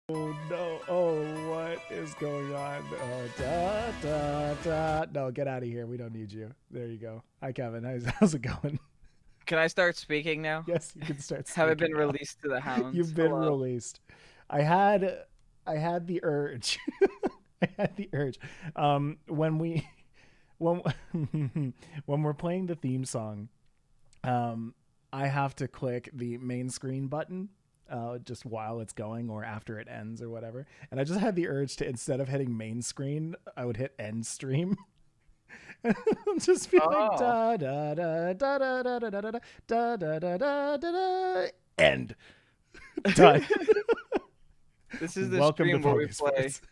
Oh no! Oh, what is going on? Oh, da da da! No, get out of here. We don't need you. There you go. Hi, Kevin. How's it going? Can I start speaking now? Yes, you can start. Have I been now. released to the hounds? You've been Hello. released. I had the urge. I had the urge. When we when when we're playing the theme song, I have to click the main screen button just while it's going or after it ends or whatever. And I just had the urge to, instead of hitting main screen, I would hit end stream. Just be like da da da da da da da da da da da da da da end. Done. This is the Welcome stream to where we play Pokésports.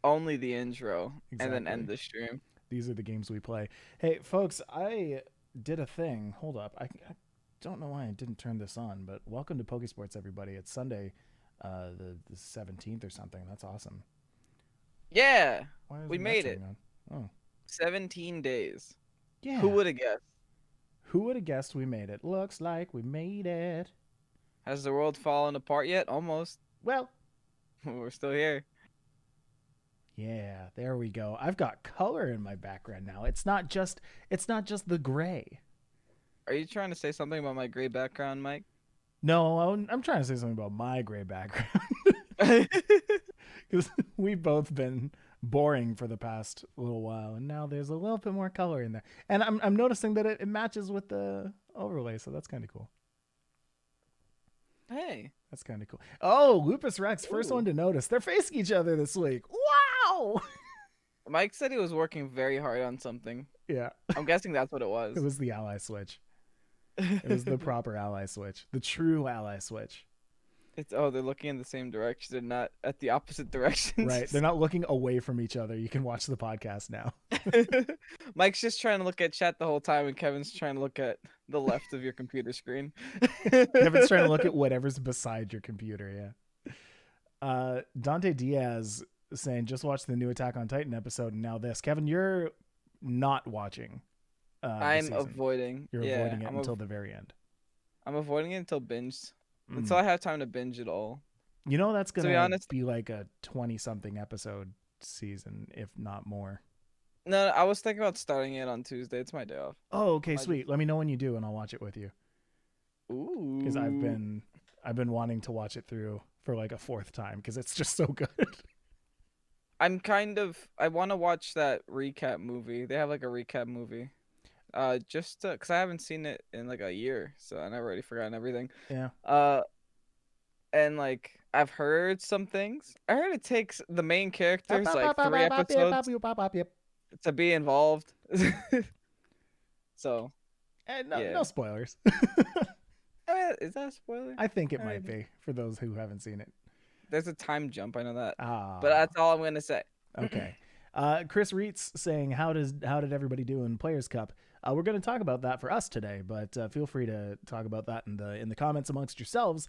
only the intro and then Exactly. end the stream. These are the games we play. Hey, folks, I did a thing. Hold up. I don't know why I didn't turn this on, but welcome to Pokésports, everybody. It's Sunday, the 17th or something. That's awesome. Yeah, Why we isn't that made it. turning on? Oh, 17 days. yeah. Who would have guessed? Who would have guessed we made it? Looks like we made it. Has the world fallen apart yet? Almost. Well, We're still here. yeah, there we go. I've got color in my background now. It's not just the gray. Are you trying to say something about my gray background, Mike? No, I'm trying to say something about my gray background. Because we've both been boring for the past little while, and now there's a little bit more color in there. And I'm noticing that it matches with the overlay, so that's kind of cool. Hey. That's kind of cool. Oh, Lupus Rex, first Ooh. one to notice. They're facing each other this week. Wow! Mike said he was working very hard on something. Yeah. I'm guessing that's what it was. It was the ally switch. It was the proper ally switch. The true ally switch. They're looking in the same direction. They're not at the opposite directions. Right. They're not looking away from each other. You can watch the podcast now. Mike's just trying to look at chat the whole time, and Kevin's trying to look at the left of your computer screen. Kevin's trying to look at whatever's beside your computer, yeah. Dante Diaz saying, just watch the new Attack on Titan episode and now this. Kevin, you're not watching. I'm avoiding. You're avoiding it until the very end. I'm avoiding it until binge. Until I have time to binge it all. You know that's going to be honest, be like a 20-something episode season, if not more. No, I was thinking about starting it on Tuesday. It's my day off. Oh, okay, sweet. Let me know when you do, and I'll watch it with you. Ooh. Because I've been wanting to watch it through for like a fourth time because it's just so good. I want to watch that recap movie. They have like a recap movie. Just because I haven't seen it in like a year, so I've already forgotten everything. Yeah. And like I've heard some things. I heard it takes the main characters like 3 episodes to be involved. So. No spoilers. Is that a spoiler? I think it might be for those who haven't seen it. There's a time jump. I know that. Ah. But that's all I'm gonna say. Okay. Chris Reitz saying, how did everybody do in Players Cup? We're going to talk about that for us today, but feel free to talk about that in the comments amongst yourselves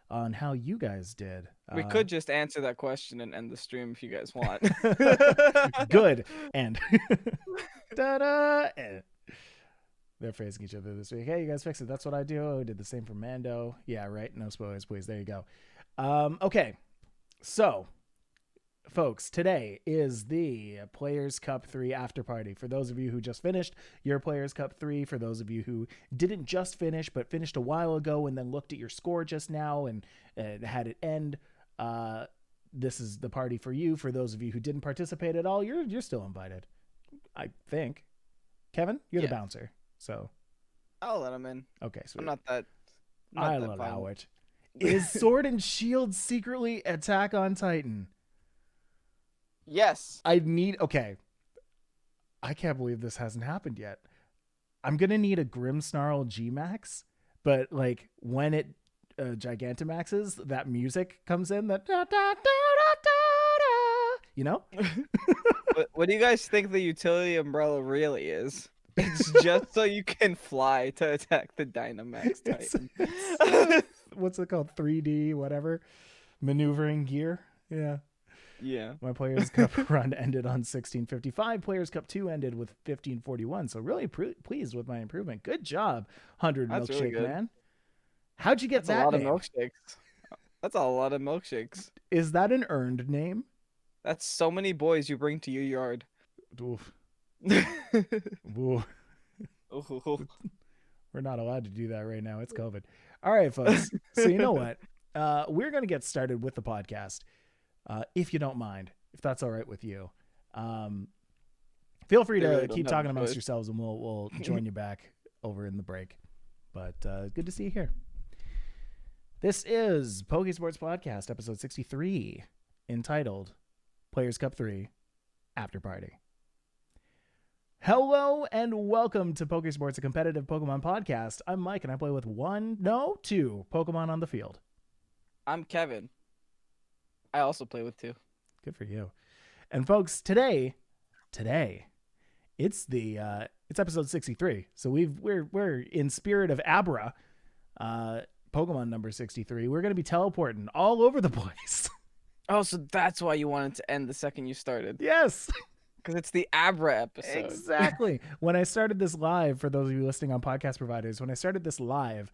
on how you guys did. We could just answer that question and end the stream if you guys want. Good. And ta-da! And they're phrasing each other this week. Hey, you guys fix it. That's what I do. I did the same for Mando. Yeah, right. No spoilers, please. There you go. Okay. So, folks, today is the Players Cup 3 after party. For those of you who just finished your Players Cup 3, for those of you who didn't just finish but finished a while ago and then looked at your score just now and had it end, this is the party for you. For those of you who didn't participate at all, you're still invited, I think. Kevin, you're the bouncer, so I'll let him in. Okay, sweet. I'm not that. I'll allow it. Is Sword and Shield secretly Attack on Titan? Yes. Okay. I can't believe this hasn't happened yet. I'm going to need a Grimmsnarl G-Max, but like when it Gigantamaxes, that music comes in, that da, da, da, da, da, you know? What do you guys think the utility umbrella really is? It's just so you can fly to attack the Dynamax Titan. What's it called? 3D, whatever. Maneuvering gear. Yeah. Yeah. My Players Cup run ended on 1655. Players Cup 2 ended with 1541. So really pleased with my improvement. Good job, 100 That's Milkshake really Man. How'd you get That's that a lot name? of milkshakes. That's a lot of milkshakes. Is that an earned name? That's so many boys you bring to your yard. Oof. Ooh. We're not allowed to do that right now. It's COVID. All right, folks. So you know what? We're going to get started with the podcast. If you don't mind, if that's all right with you. Feel free to keep talking amongst yourselves and we'll join you back over in the break. But good to see you here. This is Pokésports Podcast, episode 63, entitled Players Cup 3 After Party. Hello and welcome to Pokésports, a competitive Pokemon podcast. I'm Mike and I play with two Pokemon on the field. I'm Kevin. I also play with 2. Good for you. And folks, today it's it's episode 63. So we're in spirit of Abra, Pokemon number 63. We're going to be teleporting all over the place. Oh, so that's why you wanted to end the second you started. Yes. Because it's the Abra episode. Exactly. When I started this live, for those of you listening on podcast providers, when I started this live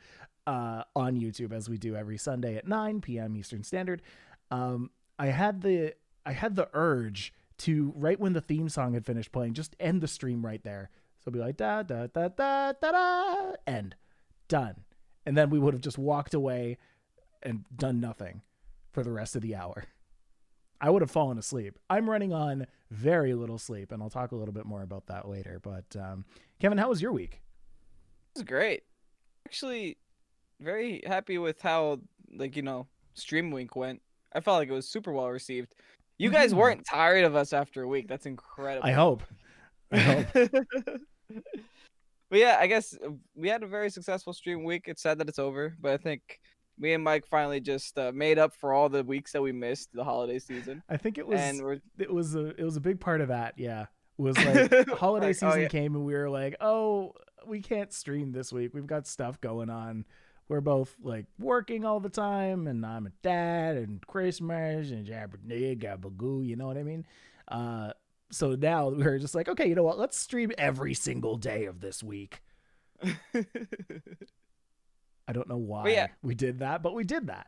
on YouTube, as we do every Sunday at 9 p.m. Eastern Standard, I had the urge to, right when the theme song had finished playing, just end the stream right there. So be like, da, da, da, da, da, da, end. Done. And then we would have just walked away and done nothing for the rest of the hour. I would have fallen asleep. I'm running on very little sleep, and I'll talk a little bit more about that later. But Kevin, how was your week? It was great. Actually, very happy with how, Stream Week went. I felt like it was super well received. You guys weren't tired of us after a week. That's incredible. I hope. But yeah, I guess we had a very successful Stream Week. It's sad that it's over, but I think me and Mike finally just made up for all the weeks that we missed the holiday season. I think it was a big part of that. Yeah, it was like holiday season came and we were like, oh, we can't stream this week. We've got stuff going on. We're both like working all the time, and I'm a dad, and Christmas, and gabagoo. You know what I mean? So now we're just like, okay, you know what? Let's stream every single day of this week. I don't know why we did that, but we did that,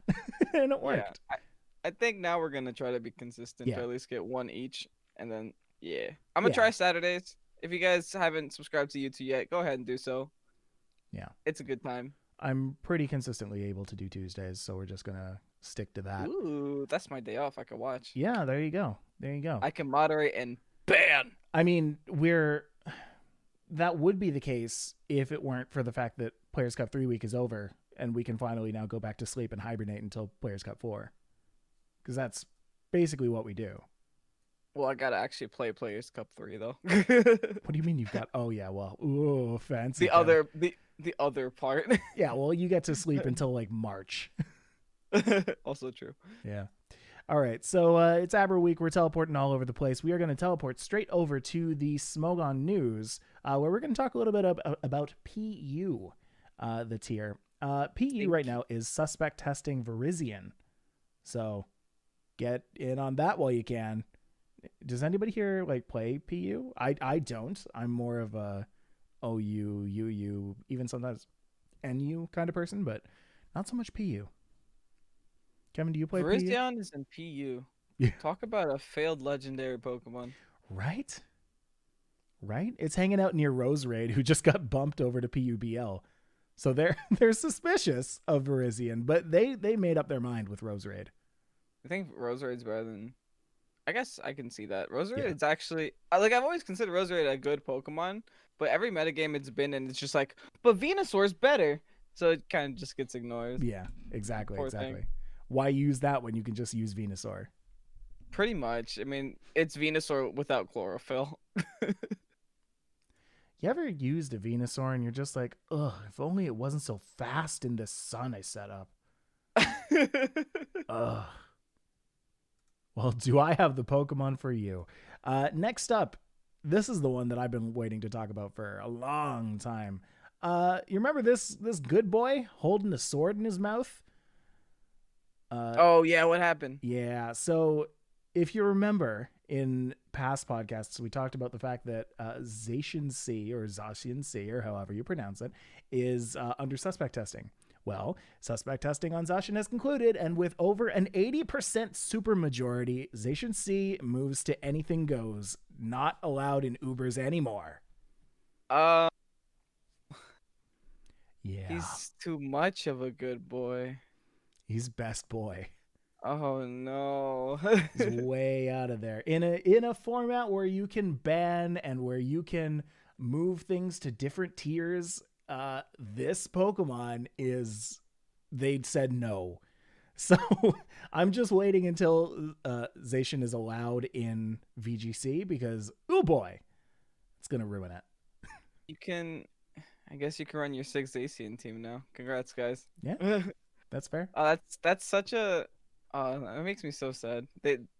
and it worked. Yeah. I think now we're gonna try to be consistent to at least get one each, and then I'm gonna try Saturdays. If you guys haven't subscribed to YouTube yet, go ahead and do so. Yeah, it's a good time. I'm pretty consistently able to do Tuesdays, so we're just gonna stick to that. Ooh, that's my day off. I can watch. Yeah, there you go. There you go. I can moderate and ban. I mean, that would be the case if it weren't for the fact that Players Cup 3 week is over and we can finally now go back to sleep and hibernate until Players Cup 4. Because that's basically what we do. Well, I gotta actually play Players Cup 3 though. What do you mean you've got? Oh yeah, well, ooh, fancy. The other part. Yeah, well, you get to sleep until like March. Also true. Yeah. All right, so it's Aber Week. We're teleporting all over the place. We are going to teleport straight over to the Smogon news, where we're going to talk a little bit about PU, the tier. PU right now is suspect testing Virizion. So get in on that while you can. Does anybody here like play PU? I don't. I'm more of a OU, UU, even sometimes NU kind of person, but not so much PU. Kevin, do you play PU? Virizion is in PU. Yeah. Talk about a failed legendary Pokemon. Right? Right? It's hanging out near Roserade, who just got bumped over to PUBL. So they're suspicious of Virizion, but they made up their mind with Roserade. I think Roserade's better than. I guess I can see that. Roserade's actually like I've always considered Roserade a good Pokemon, but every metagame it's been in, it's just like, but Venusaur's better, so it kind of just gets ignored. Yeah, exactly, Poor exactly. thing. Why use that when you can just use Venusaur? Pretty much. I mean, it's Venusaur without chlorophyll. You ever used a Venusaur and you're just like, ugh, if only it wasn't so fast in this sun I set up. Ugh. Well, do I have the Pokemon for you? Next up, this is the one that I've been waiting to talk about for a long time. You remember this good boy holding a sword in his mouth? Oh yeah, what happened? Yeah, so if you remember in past podcasts, we talked about the fact that Zacian C, or Zacian C, or however you pronounce it, is under suspect testing. Well, suspect testing on Zacian has concluded, and with over an 80% supermajority, Zacian C moves to anything goes, not allowed in Ubers anymore. Yeah. Yeah. He's too much of a good boy. He's best boy. Oh no. He's way out of there. In a format where you can ban and where you can move things to different tiers, this Pokemon is, they'd said no. So I'm just waiting until Zacian is allowed in VGC because, oh boy, it's going to ruin it. I guess you can run your 6 Zacian team now. Congrats, guys. Yeah, that's fair. That's such a. That makes me so sad.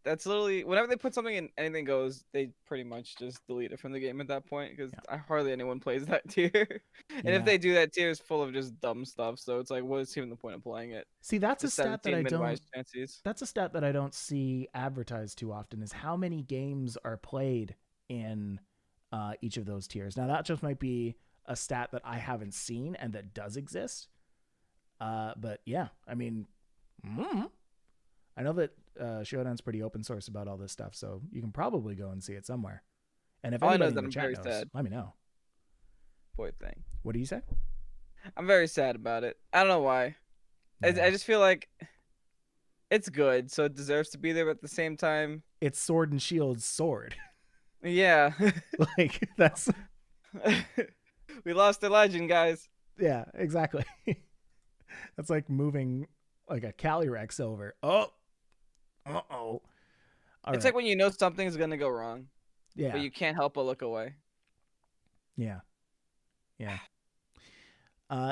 That's literally whenever they put something in anything goes, they pretty much just delete it from the game at that point because hardly anyone plays that tier. And if they do, that tier is full of just dumb stuff. So it's like, what is even the point of playing it? See, that's a stat that I don't. Chances. That's a stat that I don't see advertised too often. Is how many games are played in each of those tiers. Now that just might be a stat that I haven't seen and that does exist. But yeah, I mean. I know that Showdown's pretty open source about all this stuff, so you can probably go and see it somewhere. And if anybody in the chat knows, let me know. Poor thing. What do you say? I'm very sad about it. I don't know why. Yeah. I just feel like it's good, so it deserves to be there, but at the same time... It's Sword and Shield's sword. Yeah. Like, that's... We lost the legend, guys. Yeah, exactly. That's like moving like a Calyrex over. Oh! Uh-oh. It's like when you know something's going to go wrong. Yeah. But you can't help but look away. Yeah. Yeah.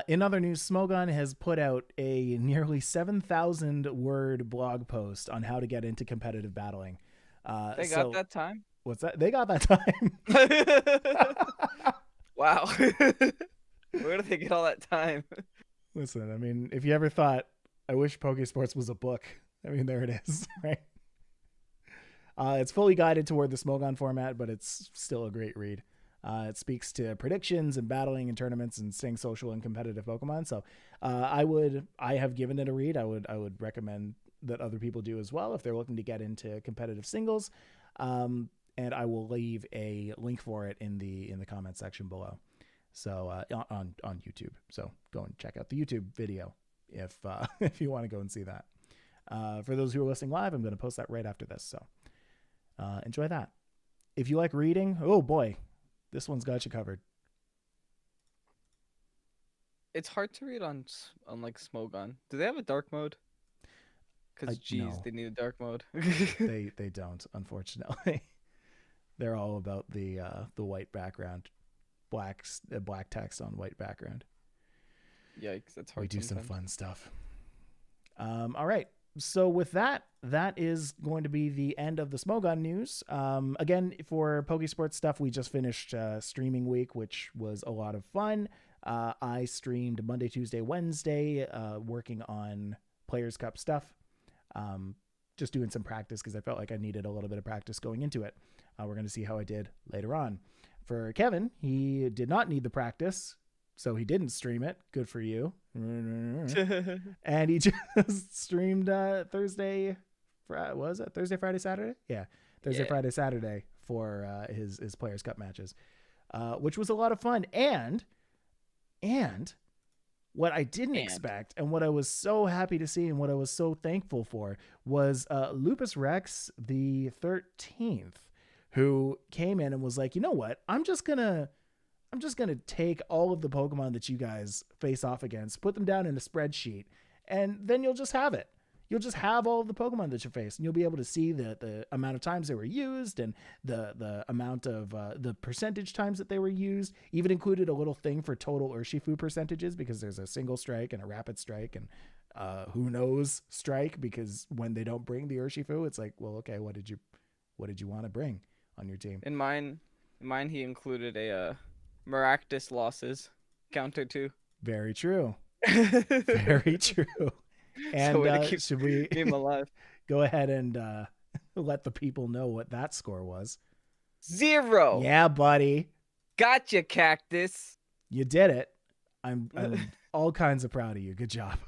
In other news, Smogon has put out a nearly 7,000 word blog post on how to get into competitive battling. They got that time? What's that? They got that time. Wow. Where did they get all that time? Listen, I mean, if you ever thought, I wish Pokésports was a book, I mean, there it is, right? It's fully guided toward the Smogon format, but it's still a great read. It speaks to predictions and battling in tournaments and staying social and competitive Pokemon. So I have given it a read. I would recommend that other people do as well if they're looking to get into competitive singles. And I will leave a link for it in the comment section below. So on YouTube. So go and check out the YouTube video if you want to go and see that. For those who are listening live, I'm going to post that right after this. So enjoy that. If you like reading, oh boy, this one's got you covered. It's hard to read on like Smogon. Do they have a dark mode? Because no. They need a dark mode. they don't, unfortunately. They're all about the white background, black text on white background. Yikes, that's hard. We do some fun stuff. All right, So with that, that is going to be the end of the Smogon news. Again, for Pokésports stuff, we just finished streaming week, which was a lot of fun. I streamed Monday, Tuesday, Wednesday, working on Players Cup stuff. Just doing some practice because I felt like I needed a little bit of practice going into it. We're going to see how I did later on. For Kevin, he did not need the practice, so he didn't stream it. Good for you. And he just streamed Thursday. Was it Thursday, Friday, Saturday? Yeah, Thursday, Friday, Saturday for his Players Cup matches, which was a lot of fun. And what I didn't expect, and what I was so happy to see, and what I was so thankful for, was Lupus Rex the 13th, who came in and was like, you know what? I'm just gonna take all of the Pokemon that you guys face off against, put them down in a spreadsheet, and then you'll just have it. You'll just have all of the Pokemon that you face, and you'll be able to see the amount of times they were used, and the amount of the percentage times that they were used. Even included a little thing for total Urshifu percentages, because there's a single strike and a rapid strike, and who knows strike, because when they don't bring the Urshifu, it's like, well, okay, what did you want to bring on your team? In mine, he included a Maractus losses counter too. Very true. Very true. And so should we him alive? Go ahead and let the people know what that score was? 0. Yeah, buddy. Gotcha, Cactus. You did it. I'm all kinds of proud of you. Good job.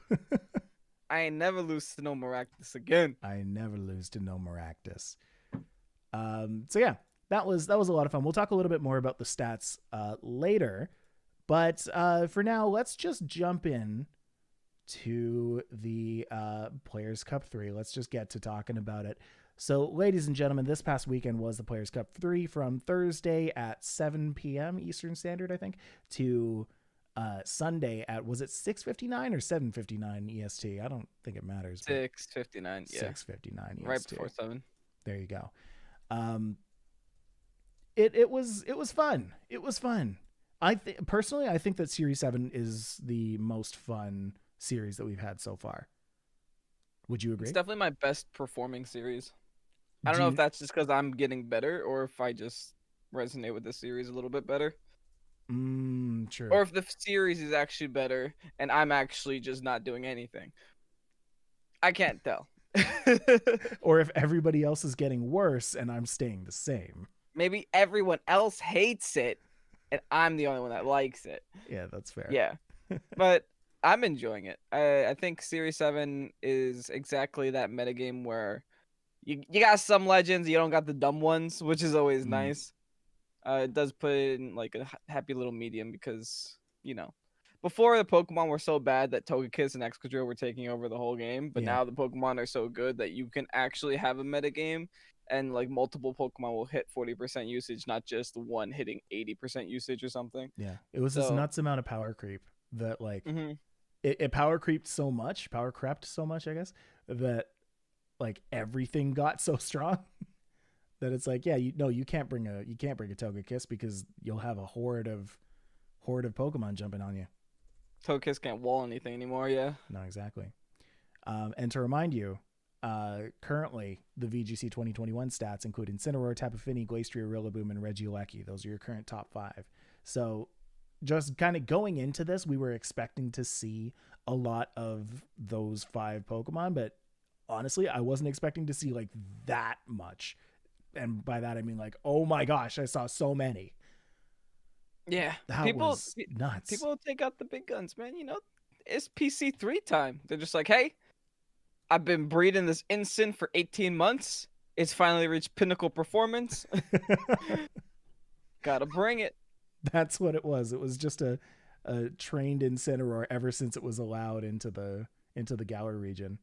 I ain't never lose to no Maractus again. I never lose to no Maractus. So yeah, that was a lot of fun. We'll talk a little bit more about the stats later, but for now, let's just jump in to the Players Cup 3. Let's just get to talking about it. So, ladies and gentlemen, this past weekend was the Players Cup 3 from Thursday at 7 p.m. Eastern Standard, I think, to Sunday at, was it 6:59 or 7:59 EST? I don't think it matters. 6:59, yeah. 6:59 EST. Right before 7. There you go. It was fun. It was fun. Personally, I think that Series 7 is the most fun series that we've had so far. Would you agree? It's definitely my best performing series. I don't know if that's just because I'm getting better, or if I just resonate with the series a little bit better. True. Or if the series is actually better and I'm actually just not doing anything. I can't tell. Or if everybody else is getting worse and I'm staying the same. Maybe everyone else hates it and I'm the only one that likes it. Yeah, that's fair. Yeah. But I'm enjoying it. I think Series 7 is exactly that metagame where you got some legends, you don't got the dumb ones, which is always nice. It does put it in like a happy little medium because, you know, before the Pokemon were so bad that Togekiss and Excadrill were taking over the whole game, but now the Pokemon are so good that you can actually have a metagame and like multiple Pokemon will hit 40% usage, not just one hitting 80% usage or something. Yeah, it was this nuts amount of power creep that like it power crept so much, I guess, that like everything got so strong that it's like, yeah, you can't bring a Togekiss because you'll have a horde of Pokemon jumping on you. Togekiss can't wall anything anymore, yeah. No, exactly. And to remind you, currently the VGC 2021 stats include Incineroar, Tapu Fini, Glastrier, Rillaboom, and Regieleki. Those are your current top 5. So just kind of going into this, we were expecting to see a lot of those 5 Pokemon, but honestly, I wasn't expecting to see like that much. And by that, I mean like, oh my gosh, I saw so many. Yeah. That was nuts. People take out the big guns, man. You know, it's PC3 time. They're just like, hey, I've been breeding this Incin for 18 months. It's finally reached pinnacle performance. Gotta bring it. That's what it was. It was just a trained Incineroar ever since it was allowed into the Galar region.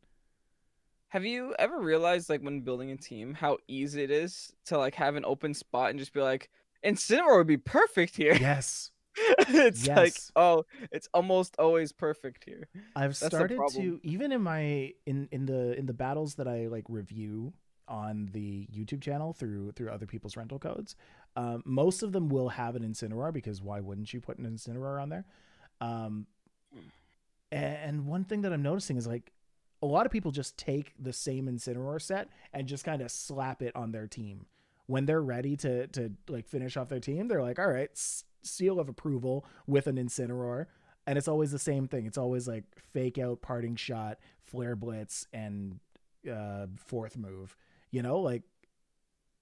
Have you ever realized, like, when building a team, how easy it is to like have an open spot and just be like, Incineroar would be perfect here? Yes. It's like, oh, it's almost always perfect here. I've started to, even in my in the battles that I like review on the YouTube channel through other people's rental codes, most of them will have an Incineroar because why wouldn't you put an Incineroar on there? And one thing that I'm noticing is like a lot of people just take the same Incineroar set and just kind of slap it on their team. When they're ready to like finish off their team, they're like, all right, seal of approval with an Incineroar. And it's always the same thing. It's always like fake out, parting shot, flare blitz, and fourth move. You know, like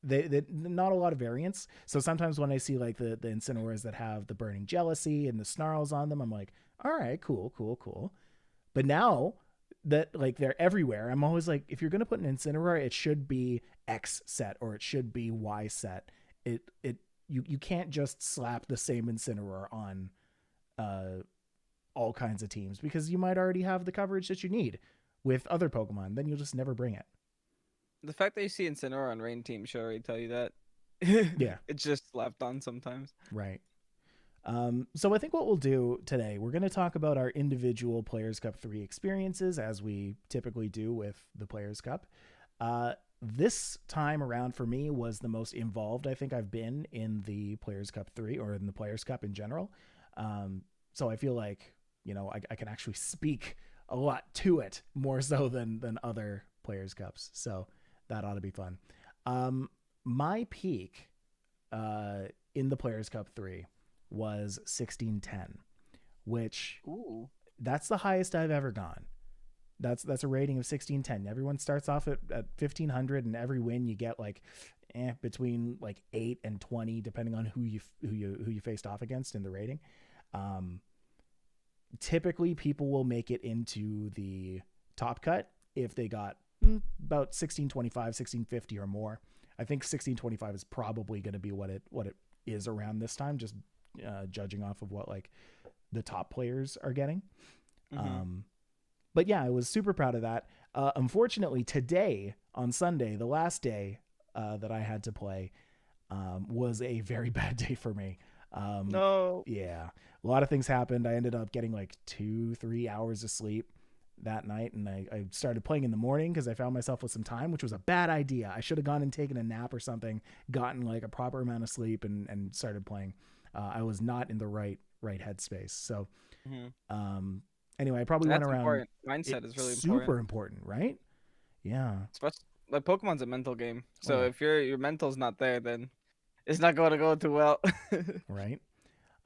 they not a lot of variance. So sometimes when I see like the Incineroars that have the burning jealousy and the snarls on them, I'm like, all right, cool. But now that like they're everywhere, I'm always like, if you're gonna put an Incineroar, it should be X set or it should be Y set. You can't just slap the same Incineroar on all kinds of teams, because you might already have the coverage that you need with other Pokemon. Then you'll just never bring it. The fact that you see Incineroar on Rain Team should already tell you that. Yeah. It's just slapped on sometimes. Right. So I think what we'll do today, we're going to talk about our individual Players Cup 3 experiences, as we typically do with the Players Cup. This time around for me was the most involved I think I've been in the Players Cup 3, or in the Players Cup in general. So I feel like, you know, I can actually speak a lot to it more so than other Players Cups. So that ought to be fun. My peak in the Players Cup 3 was 1610, which that's the highest I've ever gone. That's a rating of 1610. Everyone starts off at 1500, and every win you get like between like 8 and 20, depending on who you faced off against in the rating. Typically people will make it into the top cut if they got about 1625, 1650 or more. I think 1625 is probably going to be what it is around this time, just judging off of what like the top players are getting. But yeah, I was super proud of that. Unfortunately, today on Sunday, the last day that I had to play, was a very bad day for me. No. Yeah, a lot of things happened. I ended up getting like 2-3 hours of sleep that night, and I started playing in the morning because I found myself with some time, which was a bad idea. I should have gone and taken a nap or something, gotten like a proper amount of sleep, and started playing. I was not in the right headspace. So anyway, I probably went around. Important. Mindset is really super important, right? Yeah. Especially like Pokemon's a mental game. So if your mental's not there, then it's not going to go too well. Right.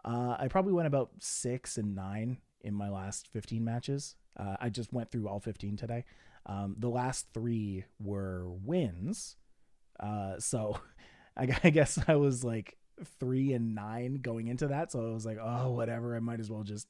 I probably went about 6 and 9 in my last 15 matches. I just went through all 15 today. The last 3 were wins. So I guess I was like 3 and 9 going into that. So I was like, oh, whatever. I might as well just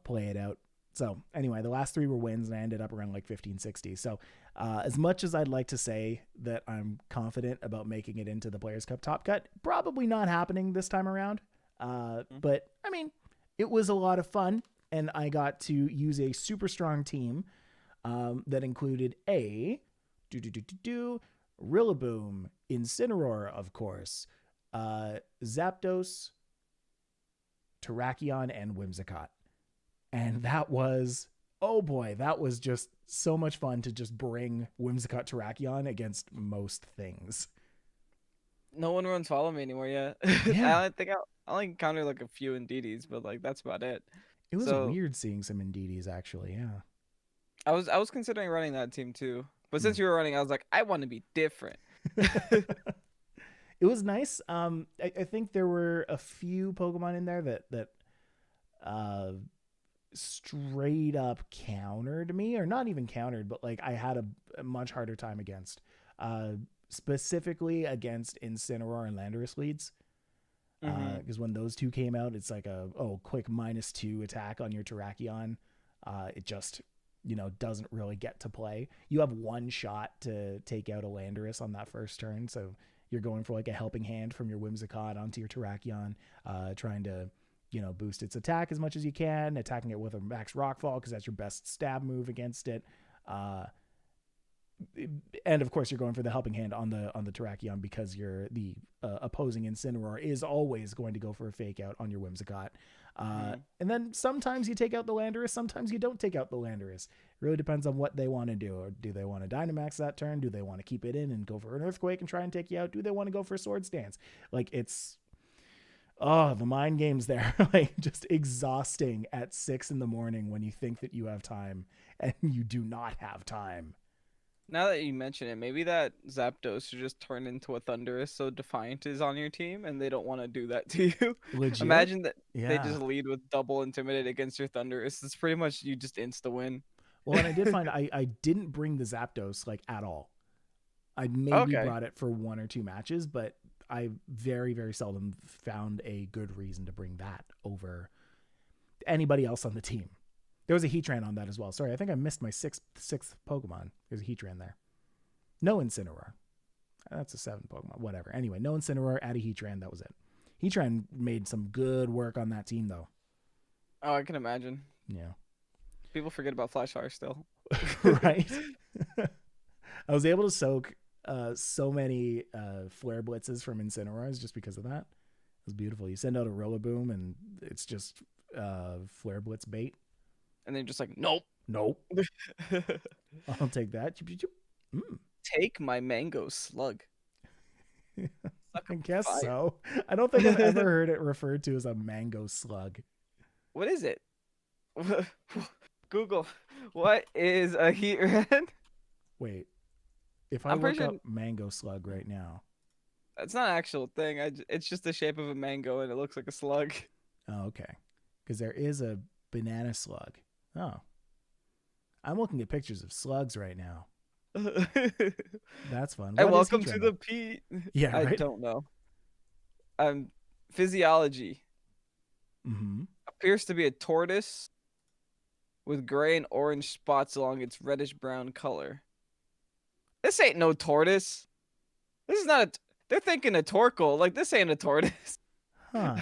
play it out. So anyway, the last 3 were wins, and I ended up around like 1560. So as much as I'd like to say that I'm confident about making it into the Players Cup top cut, probably not happening this time around. But I mean, it was a lot of fun, and I got to use a super strong team that included a Rillaboom, Incineroar, of course, Zapdos, Terrakion, and Whimsicott. And that was, oh boy, that was just so much fun to just bring Whimsicott Terrakion against most things. No one runs Follow Me anymore yet. Yeah. I think I only encountered like a few Indeedys, but like that's about it. It was weird seeing some Indeedys, actually. Yeah. I was considering running that team too, but since you were running, I was like, I want to be different. It was nice. I think there were a few Pokemon in there that straight up countered me, or not even countered, but like I had a much harder time against, specifically against Incineroar and Landorus leads. Because when those two came out, it's like a quick -2 attack on your Terrakion. It just, you know, doesn't really get to play. You have one shot to take out a Landorus on that first turn, so you're going for like a helping hand from your Whimsicott onto your Terrakion, trying to, you know, boost its attack as much as you can, attacking it with a max Rockfall because that's your best stab move against it. And of course, you're going for the helping hand on the Terrakion because the opposing Incineroar is always going to go for a fake out on your Whimsicott. And then sometimes you take out the Landorus, sometimes you don't take out the Landorus. It really depends on what they want to do. Or do they want to Dynamax that turn? Do they want to keep it in and go for an Earthquake and try and take you out? Do they want to go for a Swords Dance? Like, it's Oh, the mind games there are like just exhausting at 6 in the morning when you think that you have time and you do not have time. Now that you mention it, maybe that Zapdos should just turn into a Thundurus so Defiant is on your team and they don't want to do that to you. Legit? Imagine that they Yeah. just lead with double Intimidate against your Thundurus. It's pretty much you just insta win. Well, and I did find I didn't bring the Zapdos like at all. I maybe Okay. brought it for 1 or 2 matches, but I very, very seldom found a good reason to bring that over anybody else on the team. There was a Heatran on that as well. Sorry, I think I missed my sixth Pokemon. There's a Heatran there. No Incineroar. That's a 7 Pokemon. Whatever. Anyway, no Incineroar, add a Heatran. That was it. Heatran made some good work on that team, though. Oh, I can imagine. Yeah. People forget about Flash Fire still. Right? I was able to soak so many Flare Blitzes from Incineroars just because of that. It was beautiful. You send out a Rillaboom and it's just Flare Blitz bait. And they're just like, nope. Nope. I'll take that. Take my Mango Slug. I guess so. I don't think I've ever heard it referred to as a mango slug. What is it? Google. What is a Heatran? Wait. If I look up mango slug right now. That's not an actual thing. It's just the shape of a mango and it looks like a slug. Oh, okay. Because there is a banana slug. Oh. I'm looking at pictures of slugs right now. That's fun. And welcome to the P. Yeah, right? I don't know. Physiology. Appears to be a tortoise with gray and orange spots along its reddish brown color. This ain't no tortoise. This is not a. They're thinking a Torkoal. Like, this ain't a tortoise. Huh.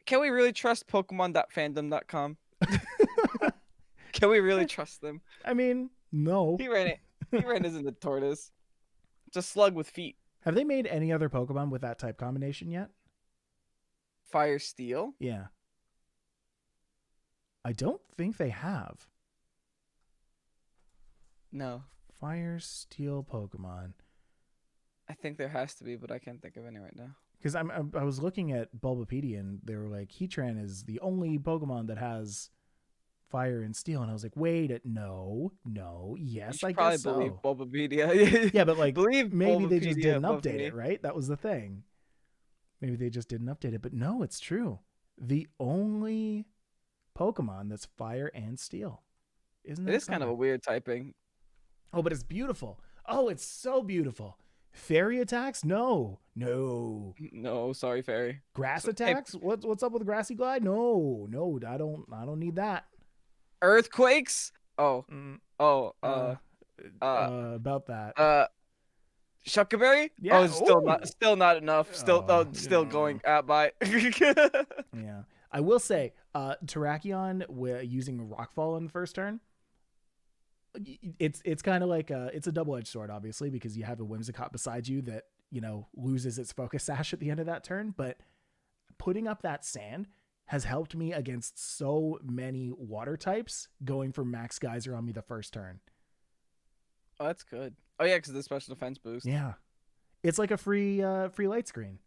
Can we really trust Pokemon.fandom.com? Can we really trust them? I mean, no. Heatran isn't a tortoise. It's a slug with feet. Have they made any other Pokemon with that type combination yet? Fire Steel? Yeah. I don't think they have. No. Fire Steel Pokemon. I think there has to be, but I can't think of any right now. Because I was looking at Bulbapedia and they were like, Heatran is the only Pokemon that has fire and steel, and I was like, wait, no, yes, I guess so. Believe Bulbapedia. Yeah, but like, believe maybe they just Bulbapedia didn't above update me. it, right? That was the thing. Maybe they just didn't update it, but no, it's true. The only Pokemon that's fire and steel. Isn't that? It is kind of a weird typing. Oh, but it's beautiful. Oh, it's so beautiful. Fairy attacks? No. No, sorry, Fairy. Grass attacks? What's up with Grassy Glide? No, I don't need that. Earthquakes? About that. Shuckaberry? Yeah. Oh, still not enough. Still going by. Yeah. I will say, Terrakion using Rockfall in the first turn. It's kind of like it's a double-edged sword, obviously, because you have a Whimsicott beside you that, loses its focus sash at the end of that turn. But putting up that sand has helped me against so many water types going for Max Geyser on me the first turn. Oh, that's good. Oh yeah, because the special defense boost. Yeah, it's like a free light screen.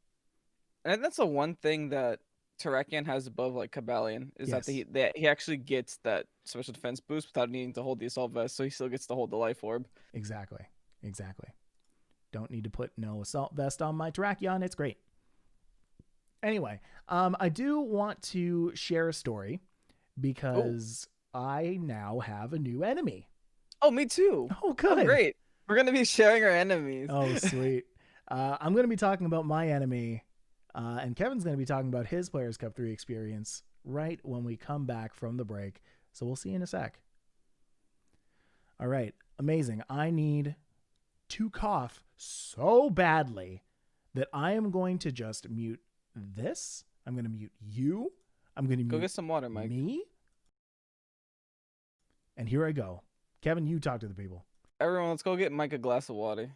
And that's the one thing that Terrakion has above like Cobalion is that he actually gets that special defense boost without needing to hold the assault vest, so he still gets to hold the life orb. Exactly. Don't need to put no assault vest on my Terrakion. It's great. Anyway, I do want to share a story because I now have a new enemy. Oh, me too. Oh, good. Oh, great. We're going to be sharing our enemies. Oh, sweet. I'm going to be talking about my enemy, and Kevin's going to be talking about his Players Cup 3 experience right when we come back from the break. So we'll see you in a sec. All right. Amazing. I need to cough so badly that I am going to just mute this. I'm going to mute you. I'm going to mute go get some water, Mike. Me. And here I go. Kevin, you talk to the people. Everyone, let's go get Mike a glass of water.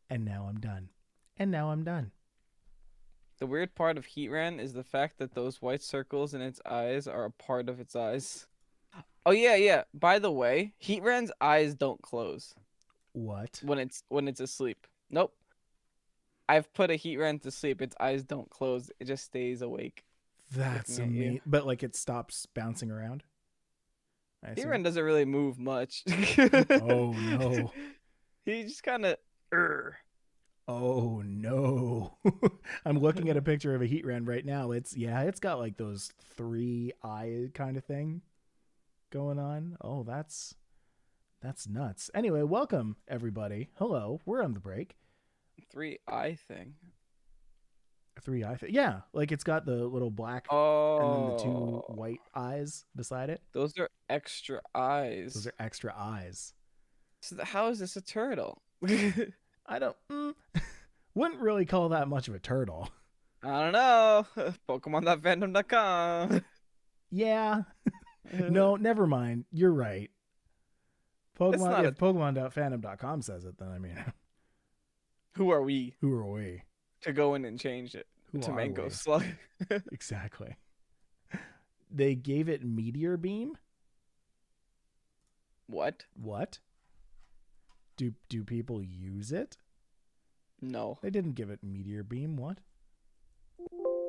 And now I'm done. The weird part of Heatran is the fact that those white circles in its eyes are a part of its eyes. Oh, yeah. By the way, Heatran's eyes don't close. What? when it's asleep. Nope. I've put a Heatran to sleep. Its eyes don't close. It just stays awake. That's Looking at you. amazing. But like it stops bouncing around. I assume. Heatran doesn't really move much. Oh no. He just kind of. Oh no. I'm looking at a picture of a Heatran right now. It's got like those 3 eye kind of thing going on. Oh, that's nuts. Anyway, welcome everybody. Hello. We're on the break. 3-eye thing. 3 eye thing. Yeah, like it's got the little black and then the 2 white eyes beside it. Those are extra eyes. Those are extra eyes. So how is this a turtle? I don't wouldn't really call that much of a turtle. I don't know. Pokemon.fandom.com. Yeah. No, never mind. You're right. Pokemon, if Pokemon.fandom.com says it, then I mean, who are we? Who are we to go in and change it to Mango Slug? Exactly. They gave it Meteor Beam. What? Do people use it? No. They didn't give it Meteor Beam. What?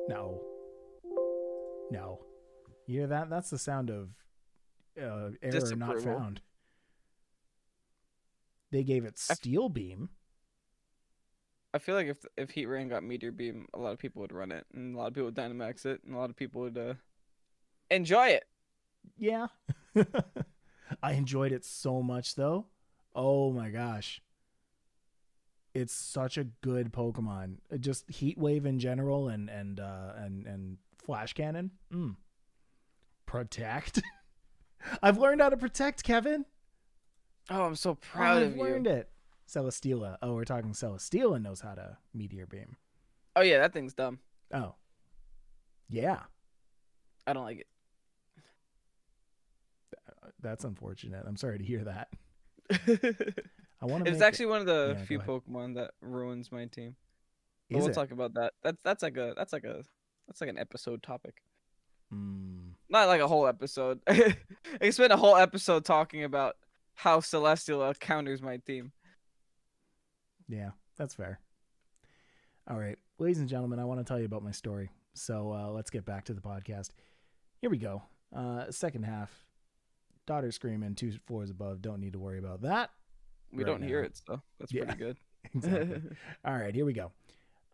No. You hear that? That's the sound of error not found. They gave it Steel Beam. I feel like if Heatran got Meteor Beam, a lot of people would run it, and a lot of people would Dynamax it, and a lot of people would enjoy it. Yeah. I enjoyed it so much, though. Oh my gosh. It's such a good Pokemon. Just Heat Wave in general and Flash Cannon. Protect. I've learned how to protect, Kevin. Oh, I'm so proud of you. I've learned it. Celesteela. Oh, we're talking Celesteela knows how to Meteor Beam. Oh yeah, that thing's dumb. Oh. Yeah. I don't like it. That's unfortunate. I'm sorry to hear that. I want to. It's actually one of the few Pokemon that ruins my team. But we'll talk about that. That's like an episode topic. Not like a whole episode. I spent a whole episode talking about how Celesteela counters my team. Yeah, that's fair. All right, ladies and gentlemen, I want to tell you about my story. So let's get back to the podcast. Here we go. Second half. Daughter screaming 2 floors above. Don't need to worry about that. We don't hear it, so that's pretty good. Exactly. All right, here we go.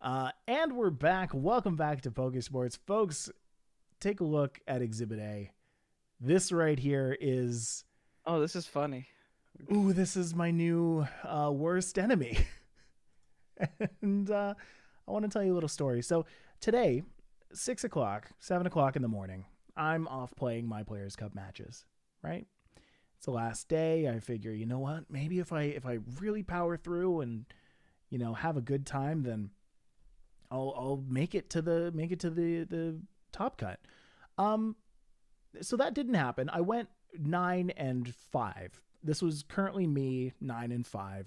And we're back. Welcome back to Pokésports. Folks, take a look at Exhibit A. This right here is... Oh, this is funny. Ooh, this is my new worst enemy. And I want to tell you a little story. So today, 6 o'clock, 7 o'clock in the morning, I'm off playing my Players' Cup matches, right? It's the last day. I figure, you know what? Maybe if I really power through and, you know, have a good time, then I'll make it to the top cut. So that didn't happen. I went 9-5. This was currently me 9-5.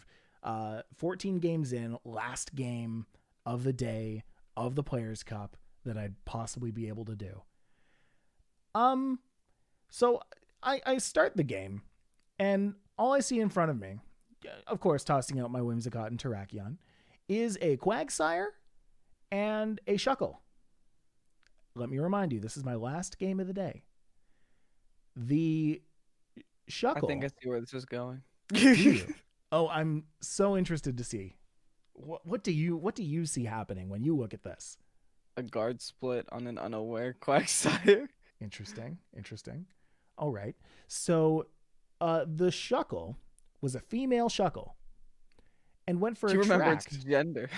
14 games in, last game of the day of the Players' Cup that I'd possibly be able to do. So I start the game, and all I see in front of me, of course, tossing out my Whimsicott and Terrakion, is a Quagsire and a Shuckle. Let me remind you, this is my last game of the day. The Shuckle... I think I see where this is going. Oh, I'm so interested to see. What do you see happening when you look at this? A guard split on an unaware Quagsire. Interesting. All right. So, the Shuckle was a female Shuckle, and went for a tract. Do you remember its gender?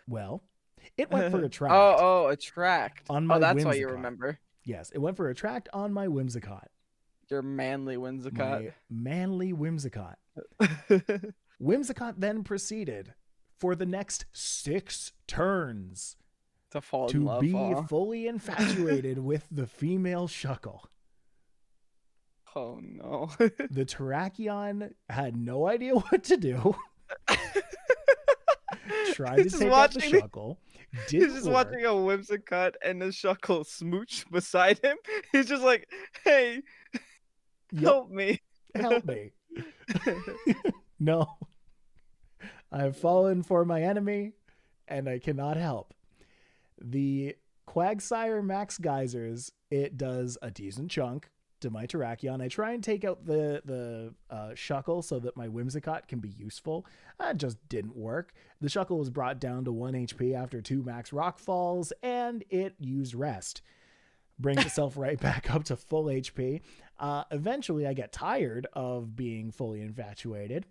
Well, it went for a tract. Oh, a tract. On my that's Whimsicott. Why you remember. Yes, it went for a tract on my Whimsicott. Your manly Whimsicott. My manly Whimsicott. Whimsicott then proceeded for the next 6 turns to fall to in love, be fully infatuated with the female Shuckle. Oh no. The Terrakion had no idea what to do. Tried to take out the Shuckle. He's just watching a Whimsicott and the Shuckle smooch beside him. He's just like, hey, help me. Help me. No, I've fallen for my enemy, and I cannot help. The Quagsire Max Geysers, it does a decent chunk to my Terrakion. I try and take out the Shuckle so that my Whimsicott can be useful. That just didn't work. The Shuckle was brought down to 1 HP after 2 max rock falls, and it used rest. Brings itself right back up to full HP. Eventually, I get tired of being fully infatuated,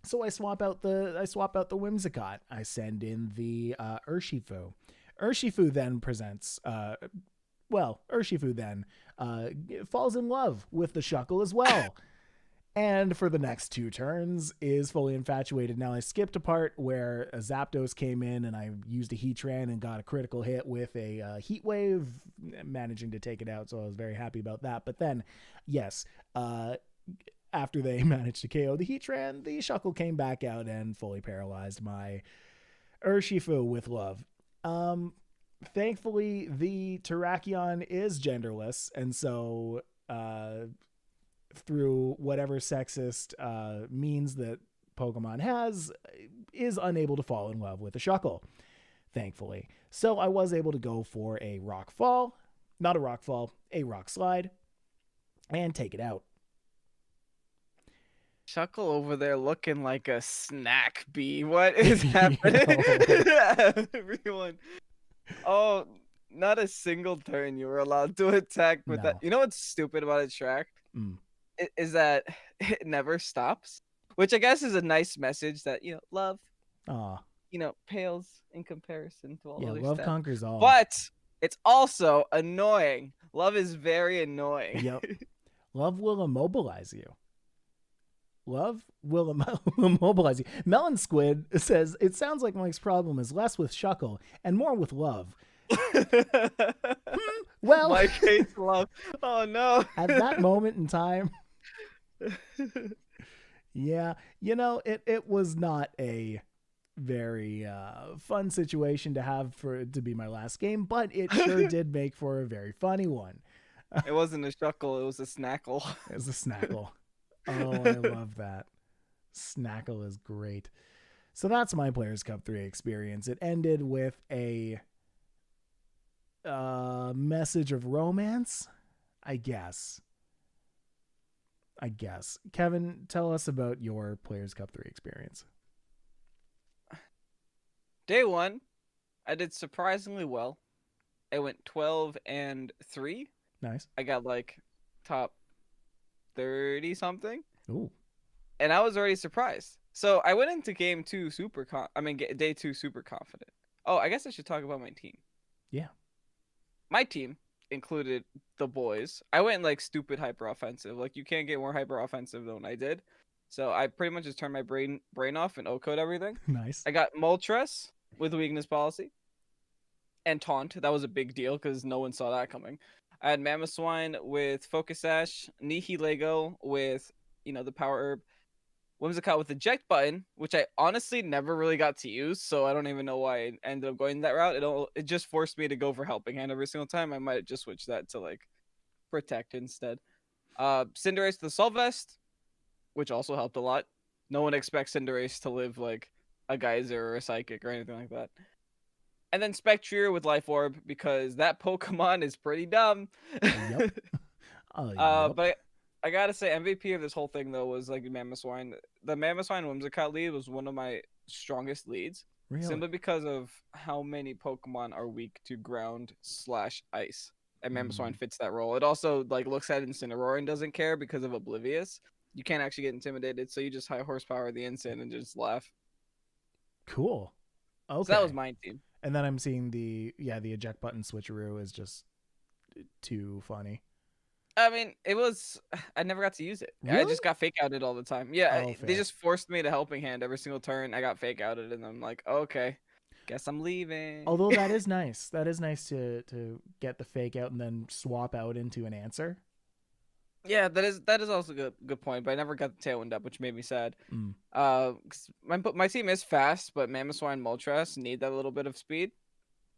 so I swap out the Whimsicott. I send in the Urshifu. Urshifu then presents. Urshifu then falls in love with the Shuckle as well. And for the next 2 turns is fully infatuated. Now I skipped a part where a Zapdos came in and I used a Heatran and got a critical hit with a Heat Wave, managing to take it out. So I was very happy about that. But then, yes, after they managed to KO the Heatran, the Shuckle came back out and fully paralyzed my Urshifu with love. Thankfully, the Terrakion is genderless, and so through whatever sexist means that Pokemon has, is unable to fall in love with a Shuckle, thankfully. So I was able to go for a Rock Fall, not a Rock Fall, a Rock Slide, and take it out. Shuckle over there looking like a snack bee. What is happening? Everyone. Oh, not a single turn you were allowed to attack with that. You know what's stupid about Attract? Is that it never stops. Which I guess is a nice message that, love, pales in comparison to all other love stuff. Conquers all. But it's also annoying. Love is very annoying. Yep. Love will immobilize you. Love will immobilize you. Melon Squid says, it sounds like Mike's problem is less with Shuckle and more with love. Well, Mike hates love. Oh, no. At that moment in time, yeah, it was not a very fun situation to have for it to be my last game, but it sure did make for a very funny one. It wasn't a Shuckle, it was a Snackle. It was a Snackle. Oh, I love that. Snackle is great. So that's my Players Cup 3 experience. It ended with a message of romance, I guess. Kevin, tell us about your Players Cup 3 experience. Day 1, I did surprisingly well. I went 12-3. Nice. I got top 30 something. Ooh. And I was already surprised. So I went into day 2 super confident. Oh, I guess I should talk about my team. Yeah. My team included the boys. I went stupid hyper offensive. You can't get more hyper offensive than what I did. So I pretty much just turned my brain off and O-code everything. Nice. I got Moltres with weakness policy. And Taunt. That was a big deal because no one saw that coming. I had Mamoswine with Focus Sash, Nihilego with, the Power Herb, Whimsicott with Eject Button, which I honestly never really got to use, so I don't even know why I ended up going that route. It just forced me to go for Helping Hand every single time. I might just switch that to, Protect instead. Cinderace to the Assault Vest, which also helped a lot. No one expects Cinderace to live a Geyser or a Psychic or anything like that. And then Spectrier with Life Orb, because that Pokemon is pretty dumb. Yep. Yep. But I gotta say, MVP of this whole thing, though, was Mamoswine. The Mamoswine Whimsicott lead was one of my strongest leads. Really? Simply because of how many Pokemon are weak to ground/ice. And Mamoswine fits that role. It also, looks at Incineroar and doesn't care because of Oblivious. You can't actually get intimidated, so you just high horsepower the Incin and just laugh. Cool. Okay. So that was my team. And then I'm seeing the eject button switcheroo is just too funny. I mean, I never got to use it. Really? I just got fake outed all the time. Yeah, Oh, they just forced me to Helping Hand every single turn. I got fake outed, and I'm like, okay, guess I'm leaving. Although that is nice. That is nice to get the fake out and then swap out into an answer. Yeah, that is also a good point, but I never got the Tailwind up, which made me sad. 'Cause my team is fast, but Mamoswine and Moltres need that little bit of speed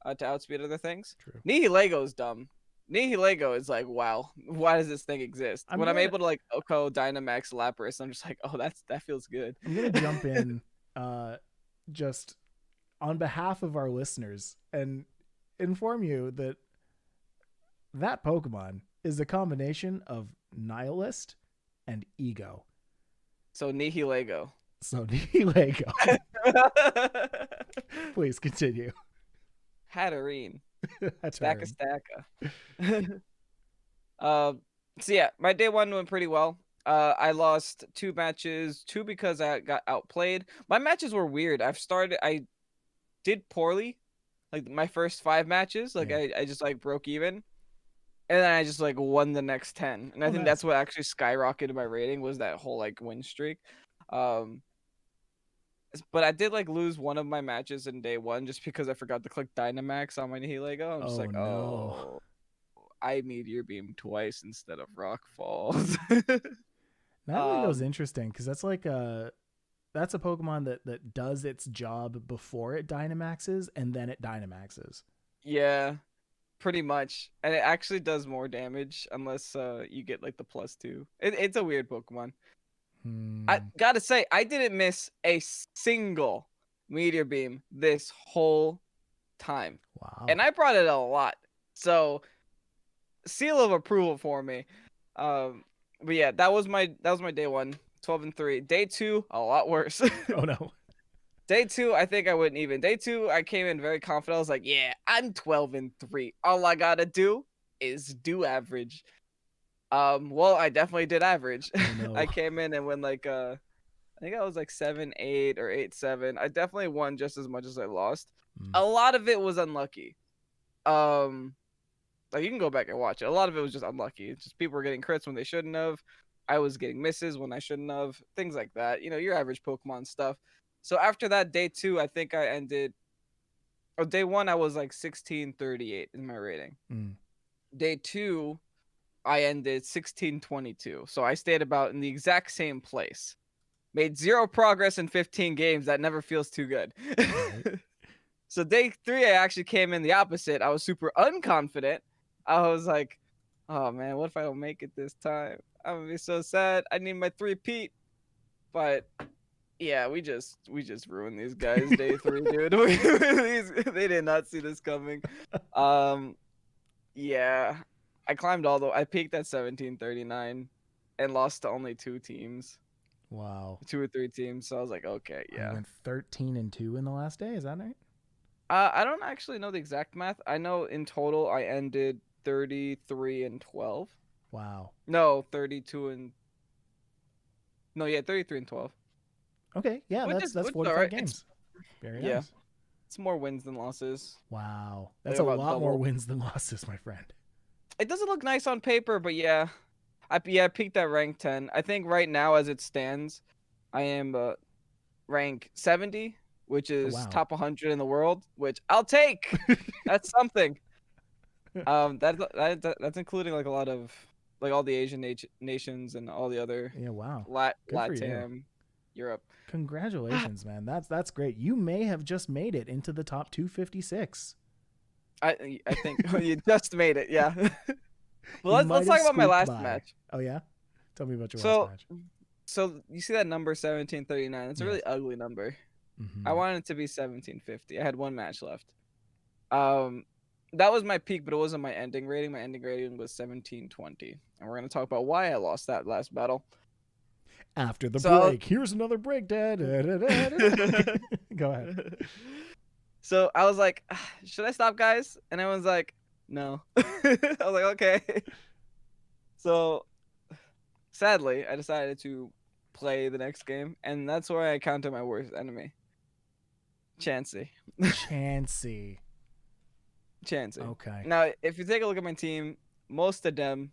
to outspeed other things. True. Nihilego is dumb. Nihilego is wow, why does this thing exist? I'm able to Oko, Dynamax, Lapras, I'm just oh, that feels good. I'm gonna jump in just on behalf of our listeners and inform you that that Pokemon is a combination of Nihilist and Ego. So Nihilego. So Nihilego. Please continue. Hatterene. That's Stacka stacka. So yeah, my day one went pretty well. I lost 2 matches, 2 because I got outplayed. My matches were weird. I did poorly, like my first 5 matches. Like Yeah. I just like broke even, and then I just like won the next 10. And I think nice. that's what actually skyrocketed my rating, was that whole like win streak. But I did like lose one of my matches in day one just because I forgot to click Dynamax on my Nihilego. I'm just like, no. oh, I Meteor Beam twice instead of Rock Falls. Nihilego interesting because that's like that's a Pokemon that does its job before it Dynamaxes and then it Dynamaxes. Yeah, pretty much. And it actually does more damage unless you get like the +2. It's a weird Pokemon. I gotta say, I didn't miss a single Meteor Beam this whole time. Wow. And I brought it a lot. So seal of approval for me. But yeah, that was my day one, 12-3. Day 2, a lot worse. Oh no. Day 2, I think I went even. Day 2, I came in very confident. I was like, yeah, I'm 12-3. All I gotta do is do average. Well, I definitely did average. Oh, no. I came in and went like I think I was like 7-8 or 8-7. I definitely won just as much as I lost. A lot of it was unlucky. Like you can go back and watch it. A lot of it was just unlucky. It's just people were getting crits when they shouldn't have. I was getting misses when I shouldn't have. Things like that. You know, your average Pokemon stuff. So after that, day 2, I think I ended. Or day 1, I was like 16-38 in my rating. Day 2, I ended 16-22. So I stayed about in the exact same place. Made 0 progress in 15 games. That never feels too good. Right. So day 3, I actually came in the opposite. I was super unconfident. I was like, oh man, what if I don't make it this time? I'm gonna be so sad. I need my 3-peat. But yeah, we just ruined these guys day 3, dude. They did not see this coming. Yeah. I climbed I peaked at 1739 and lost to only 2 teams. Wow. 2 or 3 teams. So I was like, okay, yeah. I went 13-2 in the last day. Is that right? I don't actually know the exact math. I know in total I ended 33-12. Wow. No, 32 No, yeah, 33-12. Okay, yeah, that's 45 right. games. Very yeah, nice. It's more wins than losses. Wow, that's a lot more wins than losses, my friend. It doesn't look nice on paper, but yeah, I peaked at rank 10. I think right now, as it stands, I am rank 70, which is top 100 in the world, which I'll take. That's something. That's including like a lot of like all the Asian nations and all the other LATAM, Europe. Congratulations, man. That's great. You may have just made it into the top 256. I think you just made it. Yeah. Well, let's talk about my last match. Oh yeah, tell me about your last match. So you see that number 1739? It's a really ugly number. I wanted it to be 1750. I had 1 match left. That was my peak, but it wasn't my ending rating. My ending rating was 1720, and we're gonna talk about why I lost that last battle. After the break, here's another break, Dad. Go ahead. So I was like, should I stop, guys? And everyone's like, no. I was like, okay. So sadly, I decided to play the next game, and that's where I encountered my worst enemy. Chansey. Chansey. Okay. Now, if you take a look at my team, most of them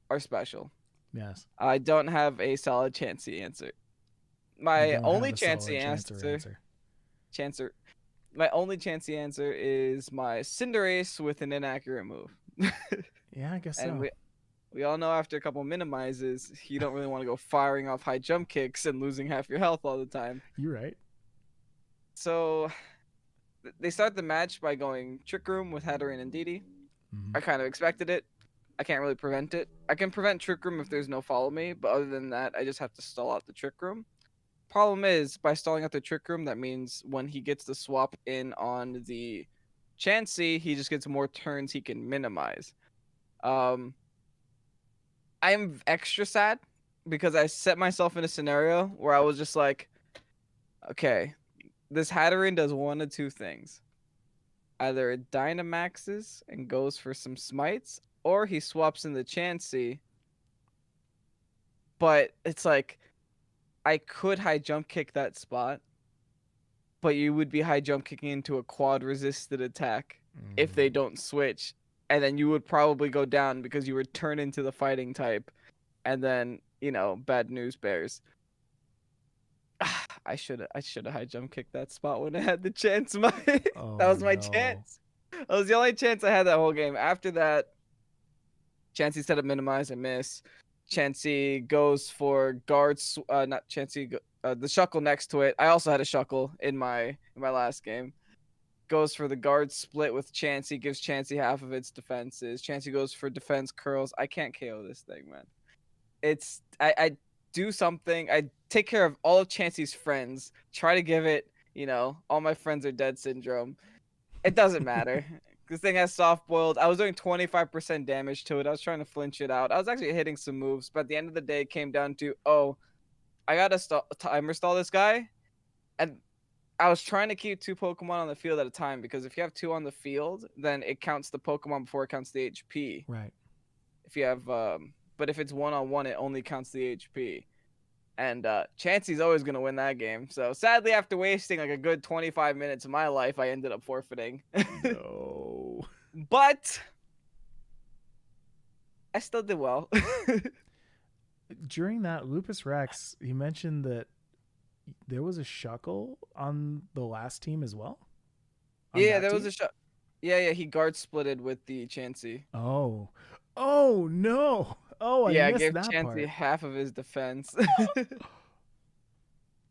are special. Yes. I don't have a solid Chansey answer. My only Chansey answer. My only Chansey answer is my Cinderace with an inaccurate move. Yeah, I guess and so. We all know after a couple minimizes, you don't really want to go firing off high jump kicks and losing half your health all the time. You're right. So they start the match by going Trick Room with Heatran and Didi. I kind of expected it. I can't really prevent it. I can prevent Trick Room if there's no follow me, but other than that, I just have to stall out the Trick Room. problem is by stalling out the Trick Room, that means when he gets the swap in on the Chansey, he just gets more turns he can minimize. I'm extra sad because I set myself in a scenario where I was just like, okay, this Heatran does one of two things. Either it Dynamaxes and goes for some smites, or he swaps in the Chansey. But it's like, I could high jump kick that spot, but you would be high jump kicking into a quad resisted attack if they don't switch. And then you would probably go down because you would turn into the fighting type. And then, bad news bears. I should have high jump kicked that spot when I had the chance. That was my chance. That was the only chance I had that whole game. After that, Chansey set up minimize and miss. Chansey goes for guards, not Chansey, the Shuckle next to it. I also had a Shuckle in my last game. Goes for the guard split with Chansey, gives Chansey half of its defenses. Chansey goes for defense curls. I can't KO this thing, man. I do something. I take care of all of Chansey's friends. Try to give it, all my friends are dead syndrome. It doesn't matter. This thing has soft boiled. I was doing 25% damage to it. I was trying to flinch it out. I was actually hitting some moves, but at the end of the day, it came down to, I gotta timer stall this guy. And I was trying to keep 2 Pokemon on the field at a time, because if you have 2 on the field, then it counts the Pokemon before it counts the HP. Right. If you have, but if it's 1-on-1, it only counts the HP. And Chansey's always going to win that game. So sadly, after wasting like a good 25 minutes of my life, I ended up forfeiting. No. But I still did well. During that Lupus Rex, you mentioned that there was a Shuckle on the last team as well? Yeah, there was a Shuckle. Yeah, he guard splitted with the Chansey. Oh no. Oh, I missed gave that Chansey part. half of his defense.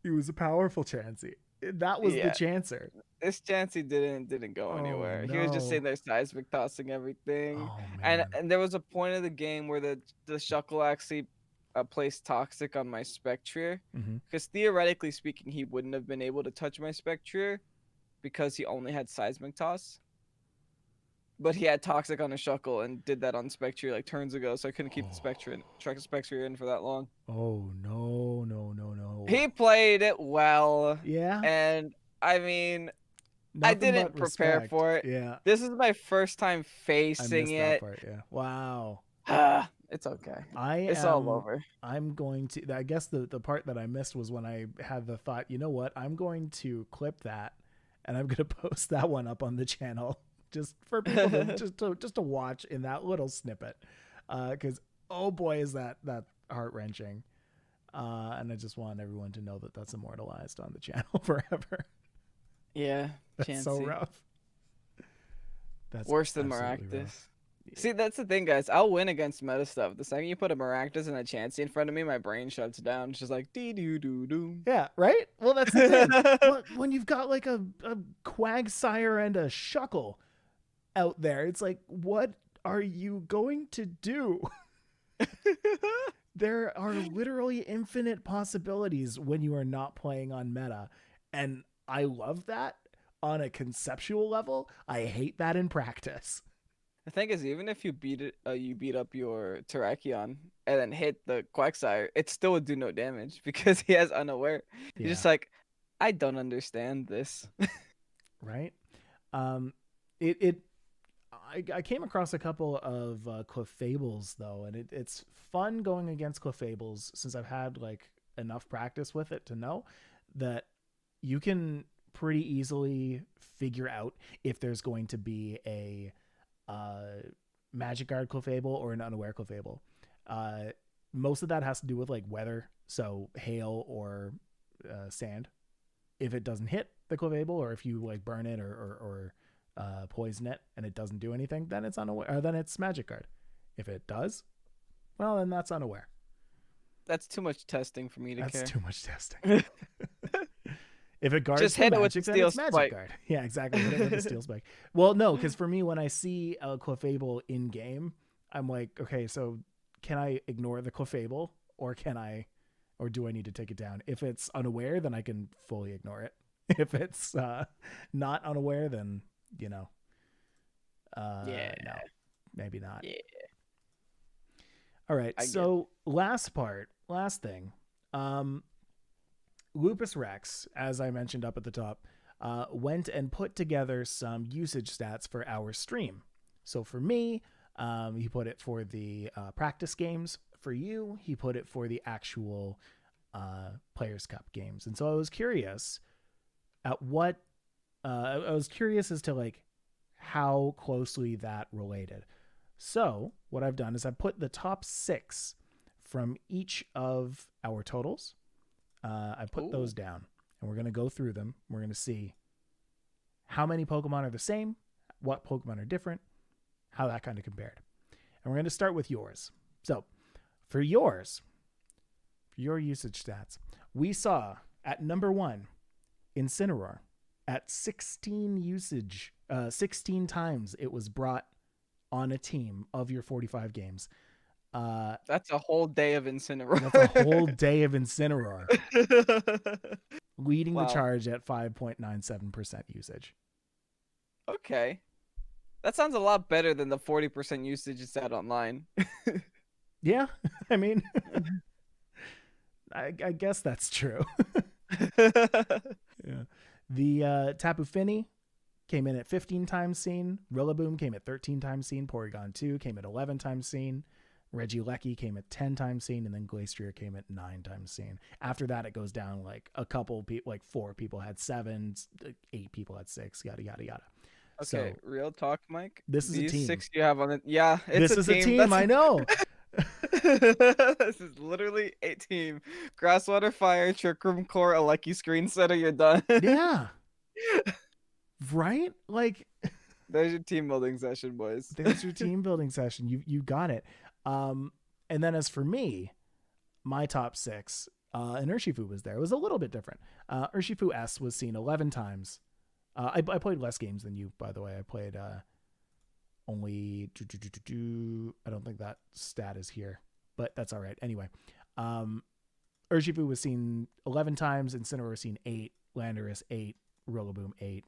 He was a powerful Chansey. That was the Chancer. This Chansey didn't go anywhere. He was just sitting there seismic tossing everything. And there was a point of the game where the Shuckle actually placed Toxic on my Spectrier. Because theoretically speaking, he wouldn't have been able to touch my Spectrier because he only had seismic toss. But he had Toxic on a Shuckle and did that on Spectrier like turns ago, so I couldn't keep the Spectrier in for that long. Oh, no. He played it well. Yeah? And, I mean, Nothing I didn't prepare for it. Yeah. This is my first time facing it. That part, yeah. Wow. It's okay. It's all over. I'm going to, I guess the part that I missed was when I had the thought, you know what? I'm going to clip that and I'm going to post that one up on the channel. Just for people to just to watch in that little snippet, because oh boy is that heart-wrenching, and I just want everyone to know that that's immortalized on the channel forever. Yeah, that's Chansey. So rough. That's worse than Maractus. See, that's the thing, guys. I'll win against meta stuff. The second you put a Maractus and a Chansey in front of me, my brain shuts down. It's just like dee-doo-doo-doo. Yeah, right? Well, that's the thing. When you've got like a Quagsire and a Shuckle out there, it's like, what are you going to do? There are literally infinite possibilities when you are not playing on meta. And I love that on a conceptual level. I hate that in practice. The thing is, even if you beat up your Terrakion and then hit the Quagsire, it still would do no damage because he has Unaware. You're just like, I don't understand this. Right? I came across a couple of Clefables though, and it's fun going against Clefables since I've had like enough practice with it to know that you can pretty easily figure out if there's going to be a Magic Guard Clefable or an Unaware Clefable. Most of that has to do with like weather, so hail or sand. If it doesn't hit the Clefable, or if you like burn it or poison it and it doesn't do anything, then it's Unaware, or then it's Magic Guard. If it does, well, then that's Unaware. That's too much testing for me to care. That's too much testing. If it guards just hit magic, it with the steel spike. Guard. Yeah, exactly. Hit it with the steel spike. Well, no, because for me, when I see a Clefable in game, I'm like, okay, so can I ignore the Clefable or can I or do I need to take it down? If it's unaware, then I can fully ignore it. If it's not unaware, then Yeah. no, maybe not. Yeah. All right, I get it. so last thing. Lupus Rex, as I mentioned up at the top, went and put together some usage stats for our stream. So for me, he put it for the practice games. For you, he put it for the actual Players Cup games. And so I was curious at what I was curious as to like how closely that related. So what I've done is I put the top 6 from each of our totals. I put those down, and we're going to go through them. We're going to see how many Pokemon are the same, what Pokemon are different, how that kind of compared. And we're going to start with yours. So for your usage stats, we saw at number 1, Incineroar at 16 usage, 16 times it was brought on a team of your 45 games. That's a whole day of Incineroar. That's a whole day of Incineroar. Leading the charge at 5.97% usage. Okay. That sounds a lot better than the 40% usage it's at online. Yeah, I mean, I guess that's true. Yeah. The Tapu Fini came in at 15 times seen. Rillaboom came at 13 times seen. Porygon 2 came at 11 times seen. Regieleki came at 10 times seen, and then Glastrier came at 9 times seen. After that, it goes down like a couple people, like 4 people had 7, 8 people had 6, yada, yada, yada. Okay, so, real talk, Mike. This is a team. These 6 you have on it. Yeah, it's a team. That's... I know. This is literally a team. Grasswater Fire, Trick Room Core, Aleki Screen Setter, you're done. Yeah. Right? Like, there's your team building session, boys. There's your team building session. You got it. And then as for me, my top 6, and Urshifu was there. It was a little bit different. Urshifu S was seen 11 times. I played less games than you, by the way. I played only I don't think that stat is here, but that's all right. Anyway, Urshifu was seen 11 times, Incineroar was seen 8, Landorus 8, Rillaboom 8,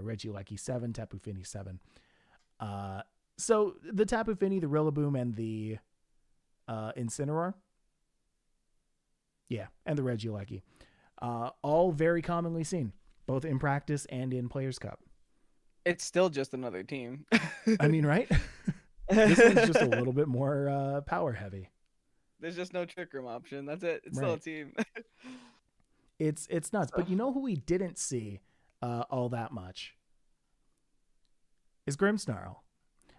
Regieleki 7, Tapu Fini 7. So the Tapu Fini, the Rillaboom, and the Incineroar, yeah, and the Regieleki, all very commonly seen, both in practice and in Players Cup. It's still just another team. I mean, right? This one's just a little bit more power heavy. There's just no Trick Room option. That's it. It's still a team. It's nuts. But you know who we didn't see all that much? Is Grimmsnarl.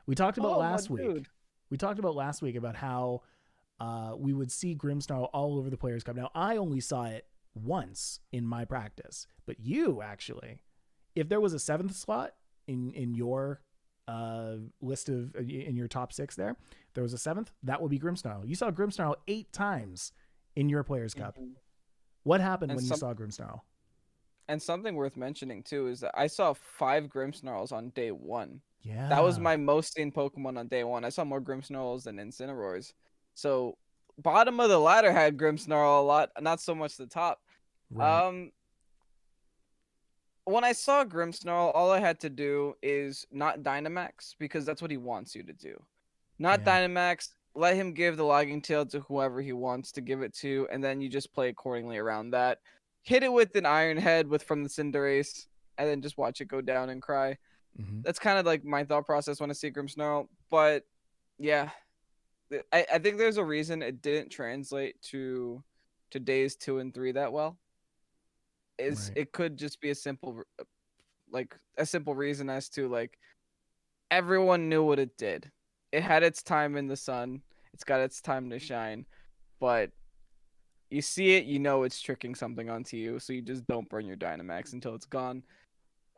We talked about last week. Dude. We talked about last week about how we would see Grimmsnarl all over the Players Cup. Now, I only saw it once in my practice, but you actually, if there was a 7th slot in your list of in your top 6 there was a 7th, that would be Grimmsnarl. You saw Grimmsnarl 8 times in your Players Cup. What happened when you saw Grimmsnarl? And something worth mentioning too is that I saw 5 Grimmsnarls on day 1. Yeah, that was my most seen Pokemon on day 1. I saw more Grimmsnarls than Incineroars. So bottom of the ladder had Grimmsnarl a lot, not so much the top. Right. When I saw Grimmsnarl, all I had to do is not Dynamax, because that's what he wants you to do. Not Dynamax, let him give the Lagging Tail to whoever he wants to give it to, and then you just play accordingly around that. Hit it with an Iron Head from the Cinderace, and then just watch it go down and cry. Mm-hmm. That's kind of like my thought process when I see Grimmsnarl. But yeah, I think there's a reason it didn't translate to days 2 and 3 that well. It could just be a simple reason as to like everyone knew what it did. It had its time in the sun. It's got its time to shine, but you see it, you know it's tricking something onto you, so you just don't burn your Dynamax until it's gone.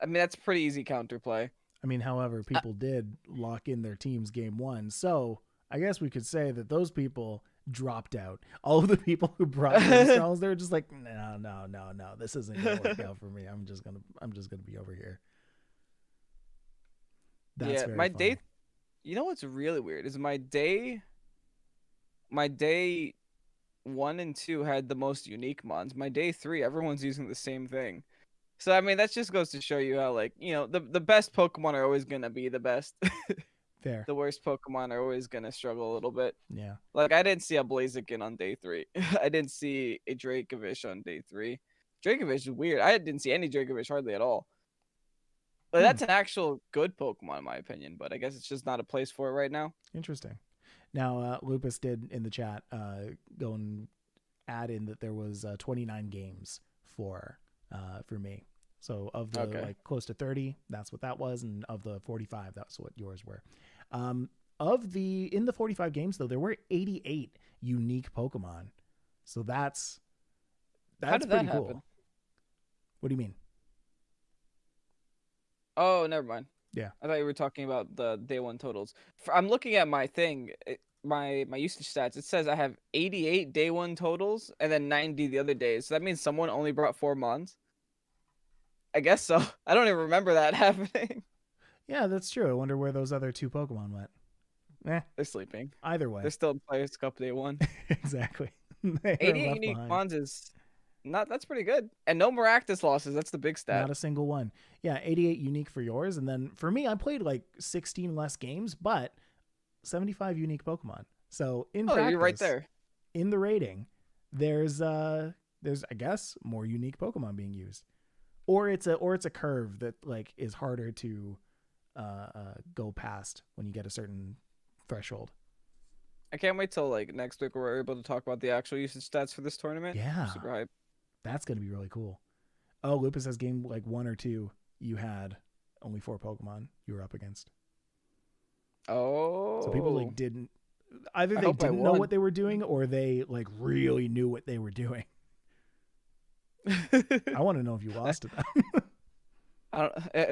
I mean, that's pretty easy counterplay. I mean, however, people did lock in their teams game 1, so I guess we could say that those people dropped out. All of the people who brought Grimmsnarls, they were just like, no, this isn't gonna work out for me. I'm just gonna be over here. That's my funny. Day. You know what's really weird is my day 1 and 2 had the most unique mons. My day 3, everyone's using the same thing. So I mean, that just goes to show you how, like, the best Pokemon are always gonna be the best. Fair. The worst Pokemon are always gonna struggle a little bit. Yeah. Like, I didn't see a Blaziken on day 3. I didn't see a Dracovish on day 3. Dracovish is weird. I didn't see any Dracovish hardly at all. But that's an actual good Pokemon in my opinion, but I guess it's just not a place for it right now. Interesting. Now, Lupus did in the chat go and add in that there was 29 games for me. So of the like close to 30, that's what that was, and of the 45, that's what yours were. In the 45 games though, there were 88 unique Pokemon. So that's How did pretty that cool. happen? What do you mean? Oh, never mind. Yeah. I thought you were talking about the day 1 totals. I'm looking at my thing, my usage stats. It says I have 88 day 1 totals and then 90 the other days. So that means someone only brought 4 mons. I guess so. I don't even remember that happening. Yeah, that's true. I wonder where those other 2 Pokemon went. They're sleeping. Either way. They're still in Players Cup day 1. Exactly. 88 unique mons is that's pretty good. And no Maractus losses. That's the big stat. Not a single one. Yeah, 88 unique for yours. And then for me, I played like 16 less games, but 75 unique Pokemon. So in practice, you're right there. In the rating, there's I guess more unique Pokemon being used. Or it's a curve that like is harder to go past when you get a certain threshold. I can't wait till like next week where we're able to talk about the actual usage stats for this tournament. Yeah. I'm super hype. That's going to be really cool. Oh, Lupus says game like 1 or 2, you had only 4 Pokemon you were up against. Oh. So people like didn't know what they were doing or they like really knew what they were doing. I want to know if you lost to them.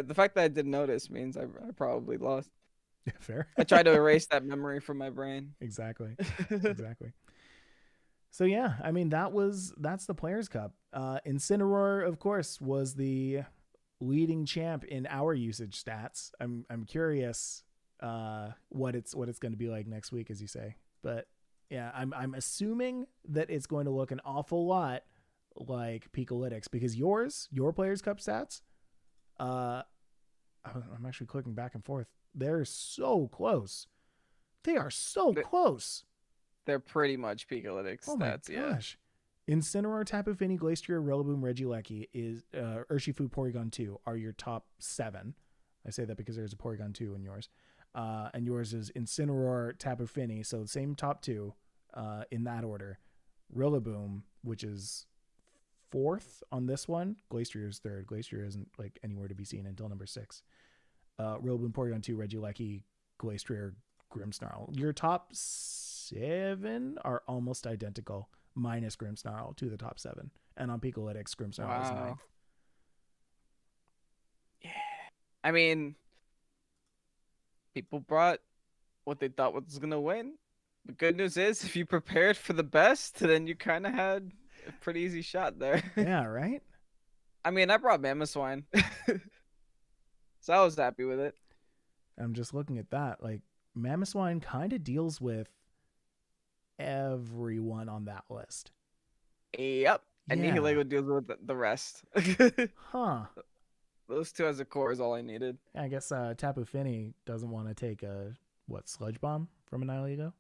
The fact that I didn't notice means I probably lost. Yeah, fair. I tried to erase that memory from my brain. Exactly. So yeah, I mean that's the Players Cup. Incineroar, of course, was the leading champ in our usage stats. I'm curious what it's going to be like next week, as you say. But yeah, I'm assuming that it's going to look an awful lot like Pikalytics because your Players Cup stats, I'm actually clicking back and forth. They're so close. They are so close. They're pretty much Pikalytics stats, my gosh. Incineroar, Tapu Fini, Glastrier, Rillaboom, Regieleki is Urshifu, Porygon 2 are your top 7. I say that because there's a Porygon 2 in yours. And yours is Incineroar, Tapu Fini, so the same top 2 in that order. Rillaboom, which is 4th on this one. Glastrier is 3rd. Glastrier isn't like anywhere to be seen until number 6. Rillaboom, Porygon 2, Regieleki, Glastrier, Grimmsnarl. Your top 7 are almost identical, minus Grimmsnarl to the top 7. And on Pikalytics, Grimmsnarl is 9th. Yeah. I mean, people brought what they thought was going to win. The good news is, if you prepared for the best, then you kind of had a pretty easy shot there. Yeah, right? I mean, I brought Mamoswine. So I was happy with it. I'm just looking at that. Like, Mamoswine kind of deals with everyone on that list. Yep. And Nihilego deals with the rest. Huh. Those 2 as a core is all I needed. I guess Tapu Fini doesn't want to take a, Sludge Bomb from a Nihilego?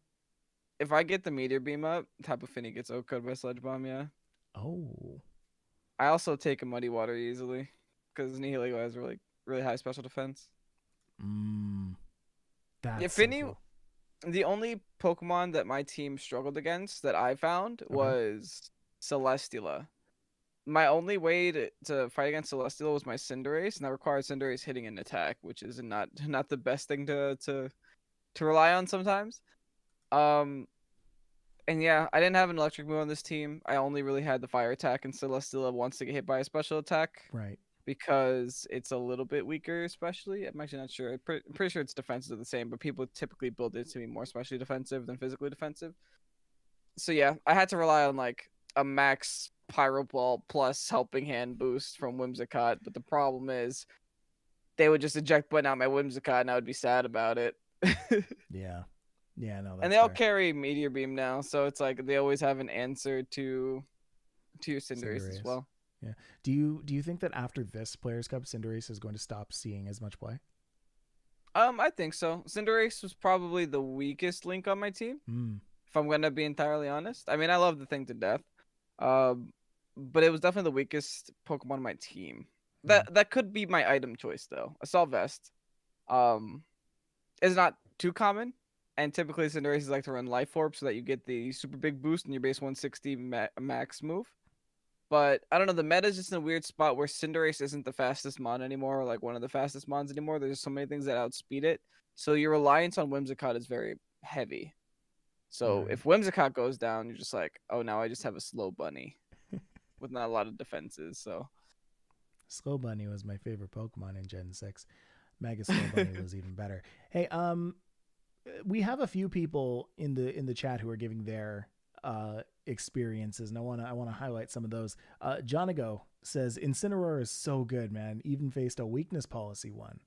If I get the Meteor Beam up, Tapu Fini gets OHKO'd by Sludge Bomb, yeah. Oh. I also take a Muddy Water easily, because Nihilego has really high special defense. That's Fini, so cool. The only Pokemon that my team struggled against that I found was Celesteela. My only way to fight against Celesteela was my Cinderace, and that required Cinderace hitting an attack, which is not the best thing to rely on sometimes. And yeah, I didn't have an electric move on this team. I only really had the fire attack, and Celesteela wants to get hit by a special attack. Right. Because it's a little bit weaker, especially. I'm actually not sure. I'm pretty sure its defenses are the same, but people typically build it to be more specially defensive than physically defensive. So yeah, I had to rely on like a max Pyro Ball plus Helping Hand boost from Whimsicott, but the problem is they would just eject button out my Whimsicott and I would be sad about it. Yeah. Yeah, no, And that's they all fair. carry Meteor Beam now, so it's like they always have an answer to your Cinderace as Cinderace. well. Yeah. Do you think that after this Players Cup, Cinderace is going to stop seeing as much play? I think so. Cinderace was probably the weakest link on my team, Hmm. if I'm gonna be entirely honest. I mean, I love the thing to death, um, but it was definitely the weakest Pokemon on my team. Hmm. That could be my item choice though. Assault Vest, um, is not too common, and typically Cinderace like to run Life Orb so that you get the super big boost in your base 160 max move. But I don't know, the meta is just in a weird spot where Cinderace isn't the fastest mon anymore, or like one of the fastest mons anymore. There's so many things that outspeed it. So your reliance on Whimsicott is very heavy. So Right. if Whimsicott goes down, you're just like, oh, now I just have a slow bunny with not a lot of defenses. So Slow Bunny was my favorite Pokemon in Gen 6. Mega Slow Bunny was even better. Hey, we have a few people in the chat who are giving their experiences, and I want to highlight some of those. Jonago says Incineroar is so good, man. Even faced a weakness policy one.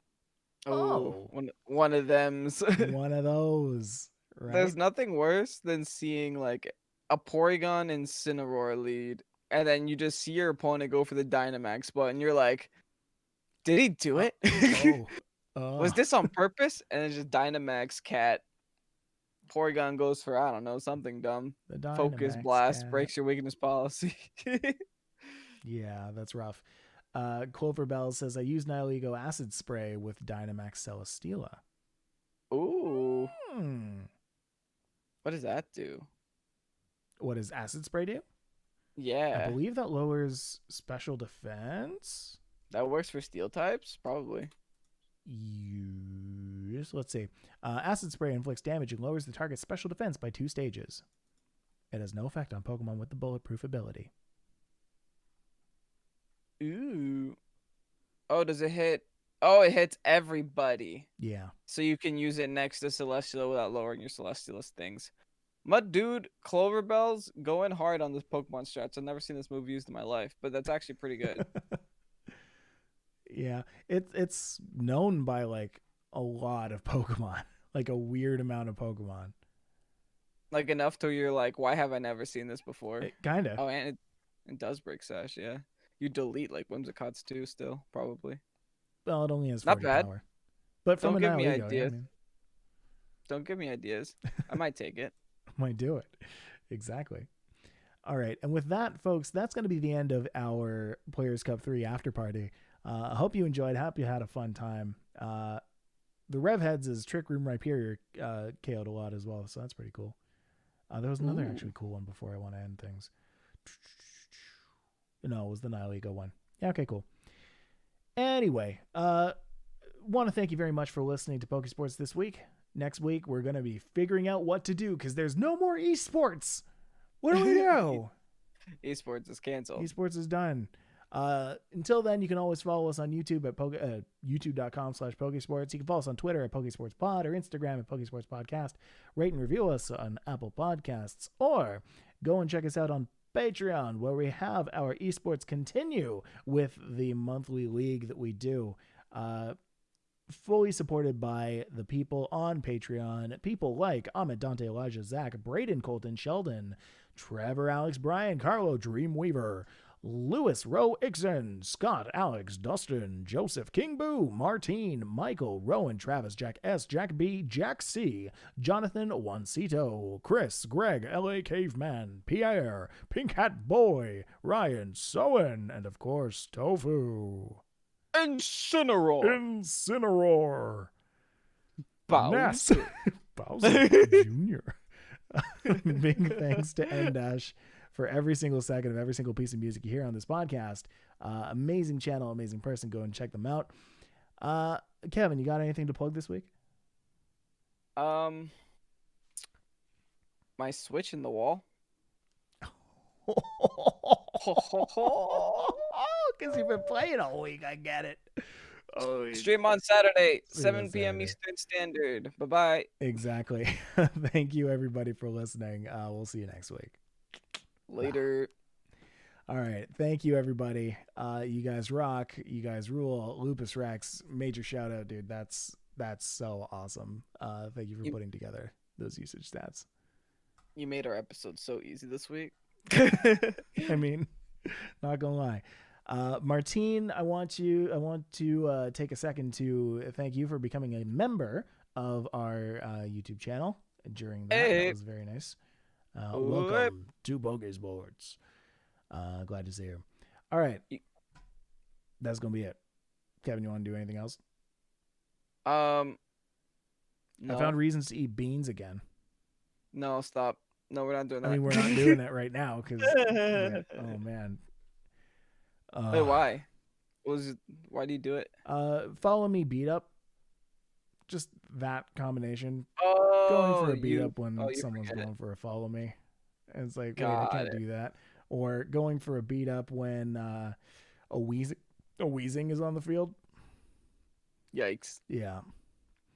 oh, Oh, one of them's. one of those, right? There's nothing worse than seeing like a Porygon and Incineroar lead, and then you just see your opponent go for the Dynamax button. And you're like, did he do Uh, it? oh, Was oh, this on purpose? And it's just Dynamax cat. Porygon goes for, I don't know, something dumb. the Focus Dynamax Blast cat. breaks your weakness policy. Yeah, that's rough. Clover Bell says I use Nihilego Acid Spray with Dynamax Celesteela. Ooh, Hmm. what does that do? What does Acid Spray do? I Yeah, believe that lowers special defense. that works for steel types, probably. Yes, let's see. Acid Spray inflicts damage and lowers the target's special defense by 2 stages. It has no effect on Pokemon with the bulletproof ability. Ooh. Oh, does it hit? Oh, it hits everybody. Yeah. So you can use it next to Celesteela without lowering your Celesteela's things. Mud Dude, Clover Bells going hard on this Pokemon strats. I've never seen this move used in my life, but that's actually pretty good. Yeah. It's known by like a lot of Pokemon, like a weird amount of Pokemon. Like enough to you're like, why have I never seen this before? Kind of. Oh, and it does break Sash, yeah. You delete like Whimsicott's too, still, probably. Well, it only has Not 40 bad. power. But from Don't a give me Nihilego, yeah, I ideas. mean, Don't give me ideas. I might take it. might do it. Exactly. All right. And with that, folks, that's going to be the end of our Players Cup 3 after party. I hope you enjoyed. Hope you had a fun time. The Rev Heads' Trick Room Rhyperior KO'd a lot as well, so that's pretty cool. There was another Ooh. actually cool one before I want to end things. No, it was the Nihilego one. Yeah, okay, cool. Anyway, want to thank you very much for listening to Pokésports this week. Next week, we're going to be figuring out what to do because there's no more esports. What do we do? Esports is canceled. Esports is done. Until then, you can always follow us on YouTube at youtube.com/Pokesports. You can follow us on Twitter at PokesportsPod or Instagram at PokesportsPodcast. Rate and review us on Apple Podcasts, or go and check us out on Patreon, where we have our esports continue with the monthly league that we do. Fully supported by the people on Patreon. People like Ahmed, Dante, Elijah, Zach, Braden, Colton, Sheldon, Trevor, Alex, Brian, Carlo, Dreamweaver, Lewis, Rowe, Ixon, Scott, Alex, Dustin, Joseph, King Boo, Martine, Michael, Rowan, Travis, Jack S, Jack B, Jack C, Jonathan, Juancito, Chris, Greg, LA Caveman, Pierre, Pink Hat Boy, Ryan, Soen, and of course, Tofu. Incineroar. Ness. Bowser. Bowser Jr. Big thanks to N-Dash for every single second of every single piece of music you hear on this podcast. Amazing channel, amazing person. Go and check them out. Kevin, you got anything to plug this week? My Switch in the wall. Because you've been playing all week. I get it. Oh, Stream on Saturday, Stream on 7 p.m. Saturday. Eastern Standard. Bye-bye. Exactly. Thank you, everybody, for listening. We'll see you next week. Later. All right. Thank you, everybody. You guys rock. You guys rule. Lupus Rex, major shout out, dude. That's so awesome. Thank you for putting together those usage stats. You made our episode so easy this week. I mean, not gonna lie. Martine, I want to take a second to thank you for becoming a member of our YouTube channel during that. Hey. That was very nice. Welcome to Pokésports. Glad to see you. All right. That's going to be it. Kevin, you want to do anything else? No. I found reasons to eat beans again. No, stop. No, we're not doing that. I mean, we're not doing it right now because, oh, man. Wait, why? Why do you do it? Follow me, beat up. Just that combination. Oh, going for a beat up when someone's going for a follow me. And it's like, wait, I can't do that. Or going for a beat up when a wheezing is on the field. Yikes. Yeah.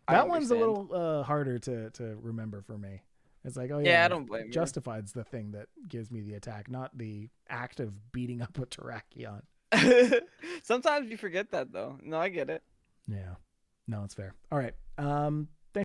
That one's a little harder to remember for me. It's like, oh yeah, I don't blame you. Justified's the thing that gives me the attack, not the act of beating up a Terrakion. Sometimes you forget that though. No, I get it. Yeah. No, it's fair. All right.